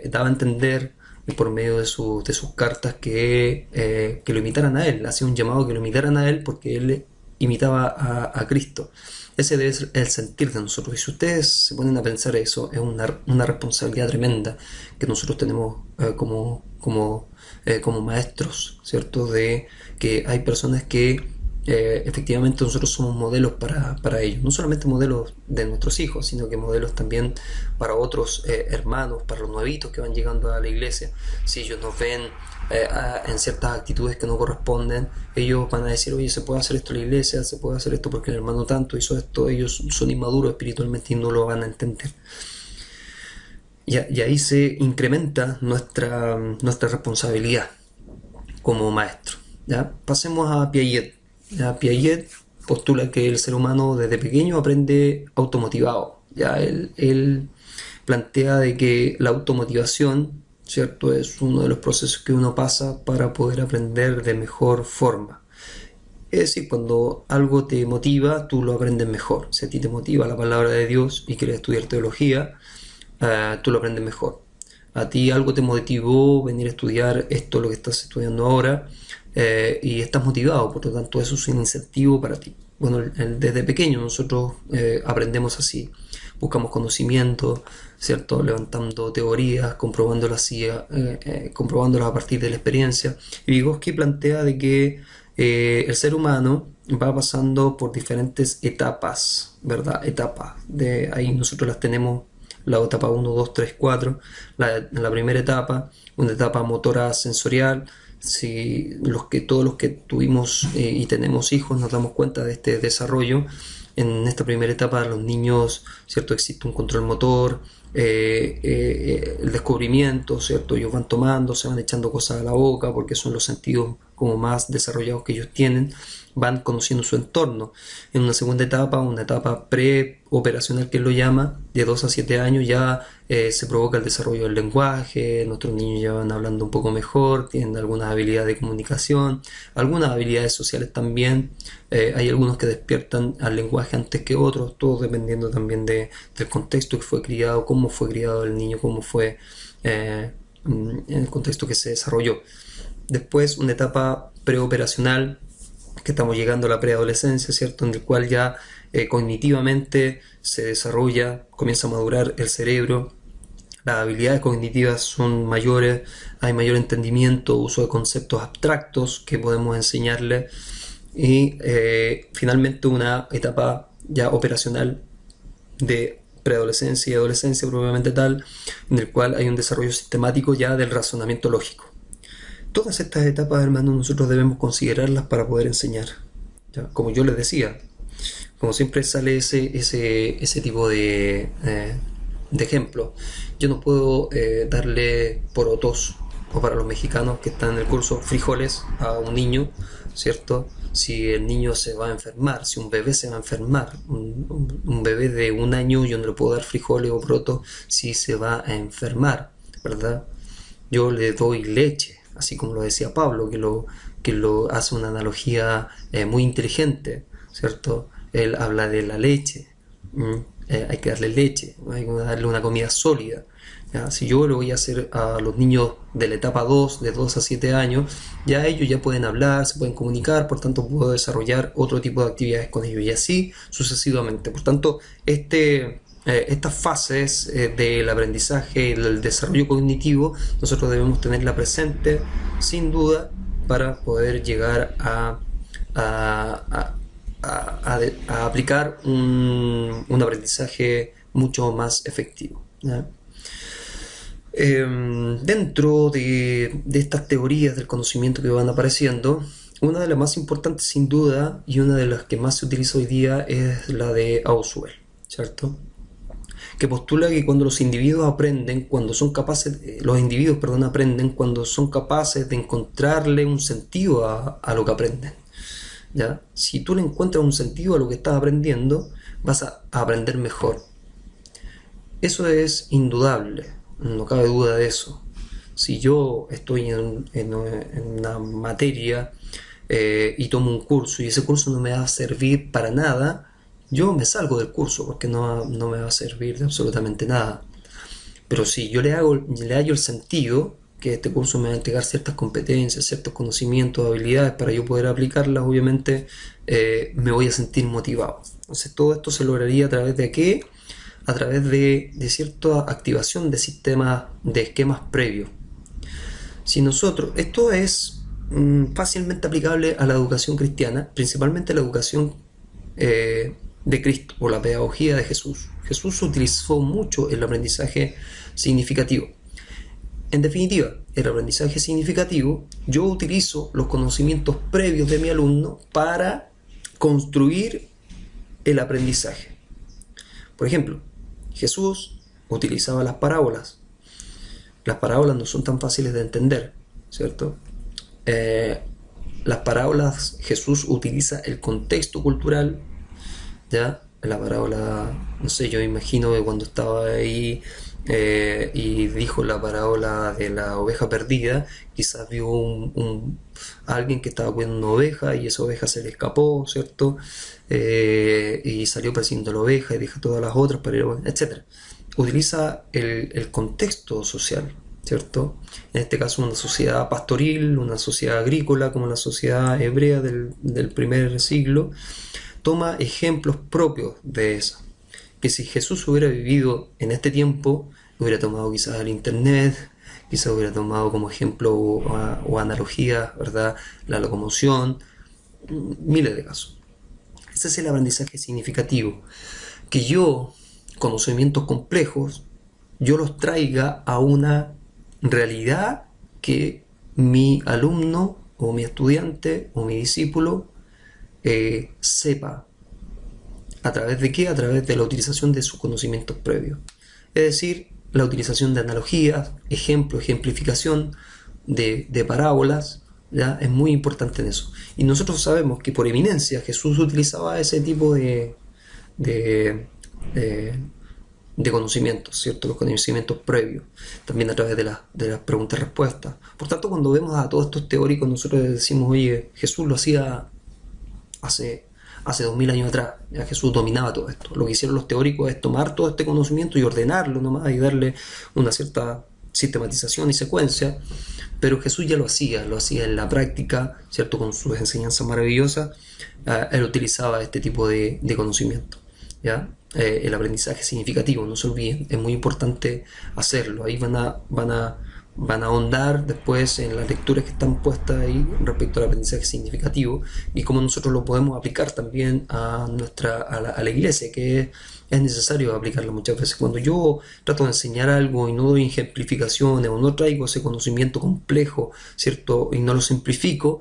Speaker 2: Daba a entender por medio de sus cartas que lo imitaran a él, hacía un llamado que lo imitaran a él, porque él imitaba a Cristo. Ese debe ser el sentir de nosotros. Y si ustedes se ponen a pensar eso, es una responsabilidad tremenda que nosotros tenemos como maestros, ¿cierto? De que hay personas que efectivamente nosotros somos modelos para ellos. No solamente modelos de nuestros hijos, sino que modelos también para otros hermanos, para los nuevitos que van llegando a la iglesia. Si ellos nos ven en ciertas actitudes que no corresponden, ellos van a decir: oye, se puede hacer esto en la iglesia, se puede hacer esto porque el hermano tanto hizo esto. Ellos son inmaduros espiritualmente y no lo van a entender. Y ahí se incrementa nuestra responsabilidad como maestro, ¿ya? Pasemos a Piaget. ¿Ya? Piaget postula que el ser humano desde pequeño aprende automotivado. ¿Ya? Él plantea de que la automotivación, ¿cierto?, es uno de los procesos que uno pasa para poder aprender de mejor forma. Es decir, cuando algo te motiva, tú lo aprendes mejor. Si a ti te motiva la palabra de Dios y quieres estudiar teología, tú lo aprendes mejor. A ti algo te motivó venir a estudiar esto, lo que estás estudiando ahora, y estás motivado, por lo tanto eso es un incentivo para ti. Bueno, desde pequeño nosotros aprendemos así, buscamos conocimiento, ¿cierto? Levantando teorías, comprobándolas a partir de la experiencia. Y Vygotsky plantea de que el ser humano va pasando por diferentes etapas, ¿verdad? Ahí nosotros las tenemos, la etapa 1, 2, 3, 4. La primera etapa, una etapa motora sensorial. Si todos los que tuvimos y tenemos hijos nos damos cuenta de este desarrollo, En esta primera etapa los niños, ¿cierto? Existe un control motor, el descubrimiento, ¿cierto? Ellos van tomando, se van echando cosas a la boca porque son los sentidos como más desarrollados que ellos tienen, van conociendo su entorno. En una segunda etapa, una etapa preoperacional que él lo llama, de 2 a 7 años ya se provoca el desarrollo del lenguaje, nuestros niños ya van hablando un poco mejor, tienen algunas habilidades de comunicación, algunas habilidades sociales también, hay algunos que despiertan al lenguaje antes que otros, todo dependiendo también del contexto que fue criado, cómo fue criado el niño, cómo fue en el contexto que se desarrolló. Después una etapa preoperacional, que estamos llegando a la preadolescencia, ¿cierto? En el cual ya cognitivamente se desarrolla, comienza a madurar el cerebro, las habilidades cognitivas son mayores, hay mayor entendimiento, uso de conceptos abstractos que podemos enseñarle, y finalmente una etapa ya operacional de preadolescencia y adolescencia propiamente tal, en el cual hay un desarrollo sistemático ya del razonamiento lógico. Todas estas etapas, hermanos, nosotros debemos considerarlas para poder enseñar. ¿Ya? Como yo les decía, como siempre sale ese tipo de ejemplo. Yo no puedo darle porotos, o para los mexicanos que están en el curso, frijoles a un niño, ¿cierto? Si el niño se va a enfermar, si un bebé se va a enfermar, un bebé de 1 año, yo no le puedo dar frijoles o porotos si se va a enfermar, ¿verdad? Yo le doy leche, así como lo decía Pablo, que lo hace una analogía muy inteligente, ¿cierto? Él habla de la leche, hay que darle leche, hay que darle una comida sólida. ¿Ya? Si yo lo voy a hacer a los niños de la etapa 2, de 2 a 7 años, ya ellos ya pueden hablar, se pueden comunicar, por tanto puedo desarrollar otro tipo de actividades con ellos, y así sucesivamente. Por tanto, estas fases del aprendizaje y del desarrollo cognitivo nosotros debemos tenerla presente sin duda para poder llegar a aplicar un aprendizaje mucho más efectivo, ¿ya? Dentro de estas teorías del conocimiento que van apareciendo, una de las más importantes sin duda y una de las que más se utiliza hoy día es la de Ausubel, ¿cierto? Que postula que cuando los individuos aprenden, cuando son capaces, aprenden cuando son capaces de encontrarle un sentido a lo que aprenden, ¿ya? Si tú le encuentras un sentido a lo que estás aprendiendo, vas a aprender mejor. Eso es indudable, no cabe duda de eso. Si yo estoy en una materia y tomo un curso y ese curso no me va a servir para nada, yo me salgo del curso porque no me va a servir de absolutamente nada. Pero si yo le hallo el sentido, que este curso me va a entregar ciertas competencias, ciertos conocimientos, habilidades para yo poder aplicarlas, obviamente me voy a sentir motivado. Entonces todo esto se lograría a través de ¿qué? A través de cierta activación de sistemas, de esquemas previos. Si nosotros, esto es fácilmente aplicable a la educación cristiana, principalmente la educación de Cristo o la pedagogía de Jesús. Jesús utilizó mucho el aprendizaje significativo. En definitiva, el aprendizaje significativo, yo utilizo los conocimientos previos de mi alumno para construir el aprendizaje. Por ejemplo, Jesús utilizaba las parábolas. Las parábolas no son tan fáciles de entender, ¿cierto? Las parábolas, Jesús utiliza el contexto cultural, ¿ya? La parábola, no sé, yo imagino que cuando estaba ahí y dijo la parábola de la oveja perdida, quizás vio alguien que estaba cuidando una oveja y esa oveja se le escapó, ¿cierto? Y salió persiguiendo la oveja y deja todas las otras para ir, etc. Utiliza el contexto social, ¿cierto? En este caso una sociedad pastoril, una sociedad agrícola como la sociedad hebrea del primer siglo, toma ejemplos propios de esa. Que si Jesús hubiera vivido en este tiempo, hubiera tomado quizás el internet, quizás hubiera tomado como ejemplo o analogía, ¿verdad?, la locomoción, miles de casos. Ese es el aprendizaje significativo, que yo, conocimientos complejos, yo los traiga a una realidad que mi alumno o mi estudiante o mi discípulo sepa. ¿A través de qué? A través de la utilización de sus conocimientos previos. Es decir, la utilización de analogías, ejemplos, ejemplificación de parábolas, ¿ya? Es muy importante en eso. Y nosotros sabemos que por eminencia Jesús utilizaba ese tipo de, de, de conocimientos, ¿cierto? Los conocimientos previos, también a través de las preguntas y respuestas. Por tanto, cuando vemos a todos estos teóricos, nosotros decimos, oye, Jesús lo hacía hace 2000 años atrás, ya Jesús dominaba todo esto. Lo que hicieron los teóricos es tomar todo este conocimiento y ordenarlo nomás y darle una cierta sistematización y secuencia, pero Jesús ya lo hacía en la práctica, ¿cierto? Con sus enseñanzas maravillosas, él utilizaba este tipo de conocimiento, ¿ya? El aprendizaje significativo, no se olviden, es muy importante hacerlo. Ahí van a ahondar después en las lecturas que están puestas ahí respecto al aprendizaje significativo y cómo nosotros lo podemos aplicar también a la iglesia, que es necesario aplicarlo muchas veces. Cuando yo trato de enseñar algo y no doy ejemplificaciones o no traigo ese conocimiento complejo, ¿cierto? Y no lo simplifico,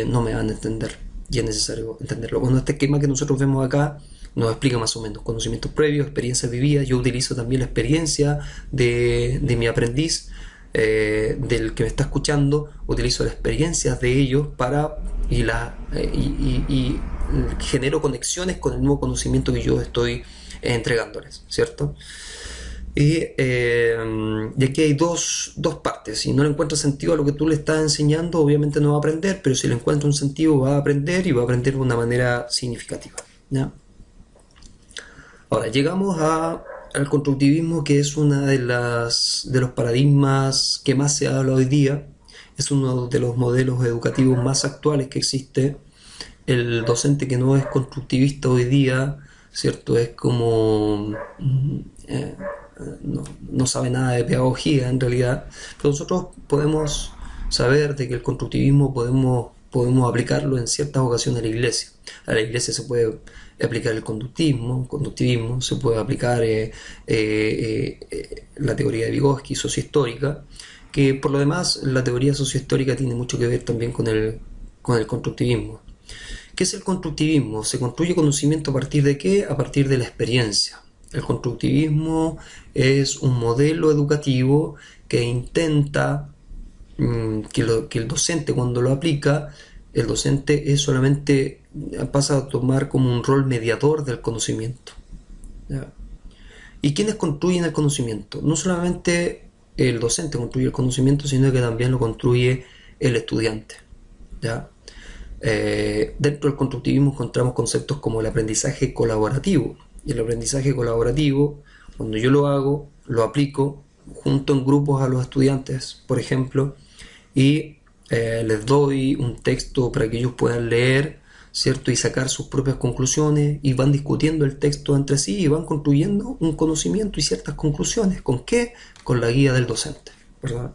Speaker 2: no me van a entender y es necesario entenderlo. Bueno, este esquema que nosotros vemos acá nos explica más o menos conocimientos previos, experiencias vividas. Yo utilizo también la experiencia de mi aprendiz, del que me está escuchando, utilizo las experiencias de ellos y genero conexiones con el nuevo conocimiento que yo estoy entregándoles, ¿cierto? Y aquí hay dos partes. Si no le encuentra sentido a lo que tú le estás enseñando, obviamente no va a aprender, pero si le encuentra un sentido va a aprender y va a aprender de una manera significativa, ¿ya? Ahora, llegamos al constructivismo, que es una de los paradigmas que más se habla hoy día. Es uno de los modelos educativos más actuales que existe. El docente que no es constructivista hoy día, ¿cierto? Es como no sabe nada de pedagogía en realidad. Pero nosotros podemos saber de que el constructivismo podemos aplicarlo en ciertas ocasiones a la iglesia. A la iglesia se puede aplicar el conductivismo, se puede aplicar la teoría de Vygotsky, sociohistórica, que por lo demás la teoría sociohistórica tiene mucho que ver también con el constructivismo. ¿Qué es el constructivismo? Se construye conocimiento a partir de ¿qué? A partir de la experiencia. El constructivismo es un modelo educativo que intenta que el docente, cuando lo aplica, el docente pasa a tomar como un rol mediador del conocimiento, ¿ya? ¿Y quiénes construyen el conocimiento? No solamente el docente construye el conocimiento, sino que también lo construye el estudiante, ¿ya? Dentro del constructivismo encontramos conceptos como el aprendizaje colaborativo. Y el aprendizaje colaborativo, cuando yo lo hago, lo aplico junto en grupos a los estudiantes, por ejemplo, y les doy un texto para que ellos puedan leer, ¿cierto? Y sacar sus propias conclusiones, y van discutiendo el texto entre sí y van construyendo un conocimiento y ciertas conclusiones. ¿Con qué? Con la guía del docente, ¿verdad?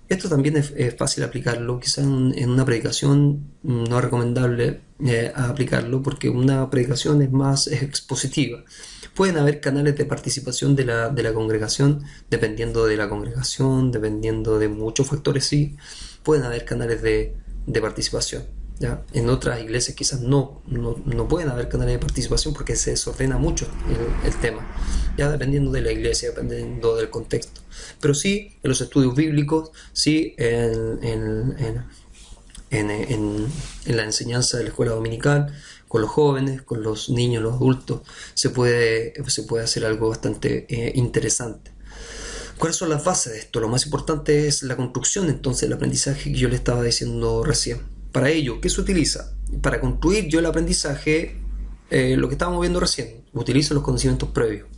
Speaker 2: Esto también es fácil aplicarlo, quizás en una predicación no es recomendable aplicarlo, porque una predicación es más expositiva. Pueden haber canales de participación de la congregación, dependiendo de la congregación, dependiendo de muchos factores, sí, pueden haber canales de participación, ¿ya? En otras iglesias quizás no pueden haber canales de participación porque se desordena mucho el tema, ya dependiendo de la iglesia, dependiendo del contexto. Pero sí, en los estudios bíblicos, sí, en la enseñanza de la escuela dominical, con los jóvenes, con los niños, los adultos, se puede hacer algo bastante interesante. ¿Cuáles son las bases de esto? Lo más importante es la construcción, entonces, el aprendizaje que yo le estaba diciendo recién. Para ello, ¿qué se utiliza? Para construir yo el aprendizaje, lo que estábamos viendo recién, utilizo los conocimientos previos.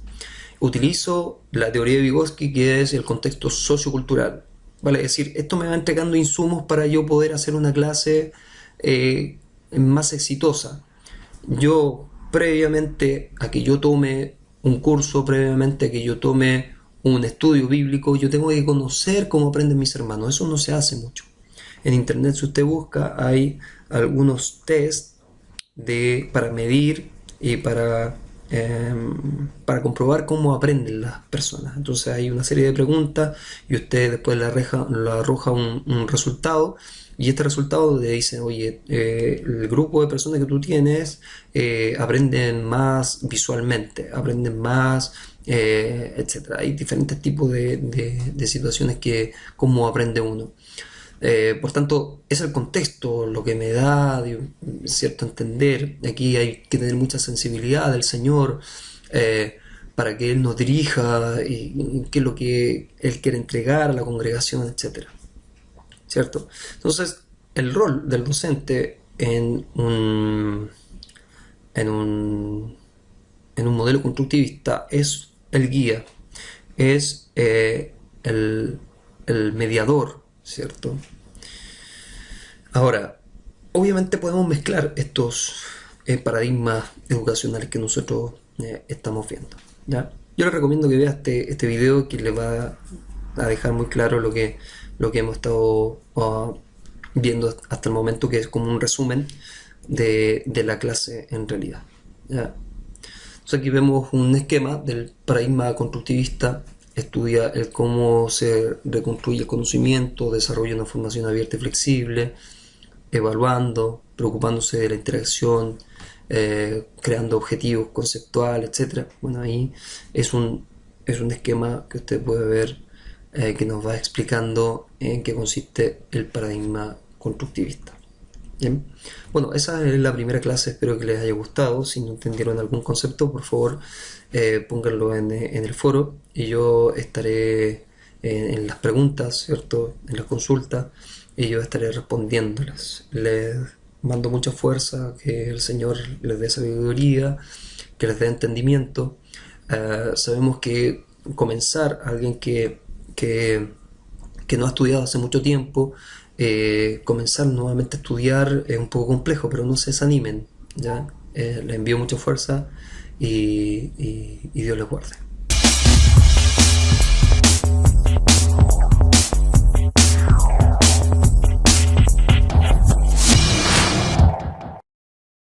Speaker 2: Utilizo la teoría de Vygotsky, que es el contexto sociocultural, ¿vale? Es decir, esto me va entregando insumos para yo poder hacer una clase más exitosa. Yo, previamente a que yo tome un curso, previamente a que yo tome un estudio bíblico, yo tengo que conocer cómo aprenden mis hermanos. Eso no se hace mucho. En internet, si usted busca, hay algunos tests para medir y para comprobar cómo aprenden las personas. Entonces hay una serie de preguntas y usted después le arroja un resultado Y este resultado te dice, oye, el grupo de personas que tú tienes aprenden más visualmente, aprenden más, etcétera. Hay diferentes tipos de situaciones que cómo aprende uno. Por tanto, es el contexto lo que me da cierto entender. Aquí hay que tener mucha sensibilidad del Señor para que Él nos dirija y qué es lo que Él quiere entregar a la congregación, etcétera. ¿Cierto? Entonces, el rol del docente en un modelo constructivista es el guía, es el mediador, ¿cierto? Ahora, obviamente podemos mezclar estos paradigmas educacionales que nosotros estamos viendo, ¿ya? Yo les recomiendo que vea este video, que les va a dejar muy claro lo que hemos estado viendo hasta el momento, que es como un resumen de la clase en realidad, ¿ya? Entonces aquí vemos un esquema del paradigma constructivista. Estudia el cómo se reconstruye el conocimiento, desarrolla una formación abierta y flexible, evaluando, preocupándose de la interacción, creando objetivos conceptuales, etcétera. Bueno, ahí es un esquema que usted puede ver que nos va explicando en qué consiste el paradigma constructivista. Bien. Bueno, esa es la primera clase, espero que les haya gustado. Si no entendieron algún concepto, por favor pónganlo en el foro y yo estaré en las preguntas, ¿cierto? En las consultas, y yo estaré respondiéndolas. Les mando mucha fuerza, que el Señor les dé sabiduría, que les dé entendimiento. Sabemos que comenzar a alguien que no ha estudiado hace mucho tiempo, comenzar nuevamente a estudiar es un poco complejo, pero no se desanimen, ¿ya? Les envío mucha fuerza y Dios les guarde.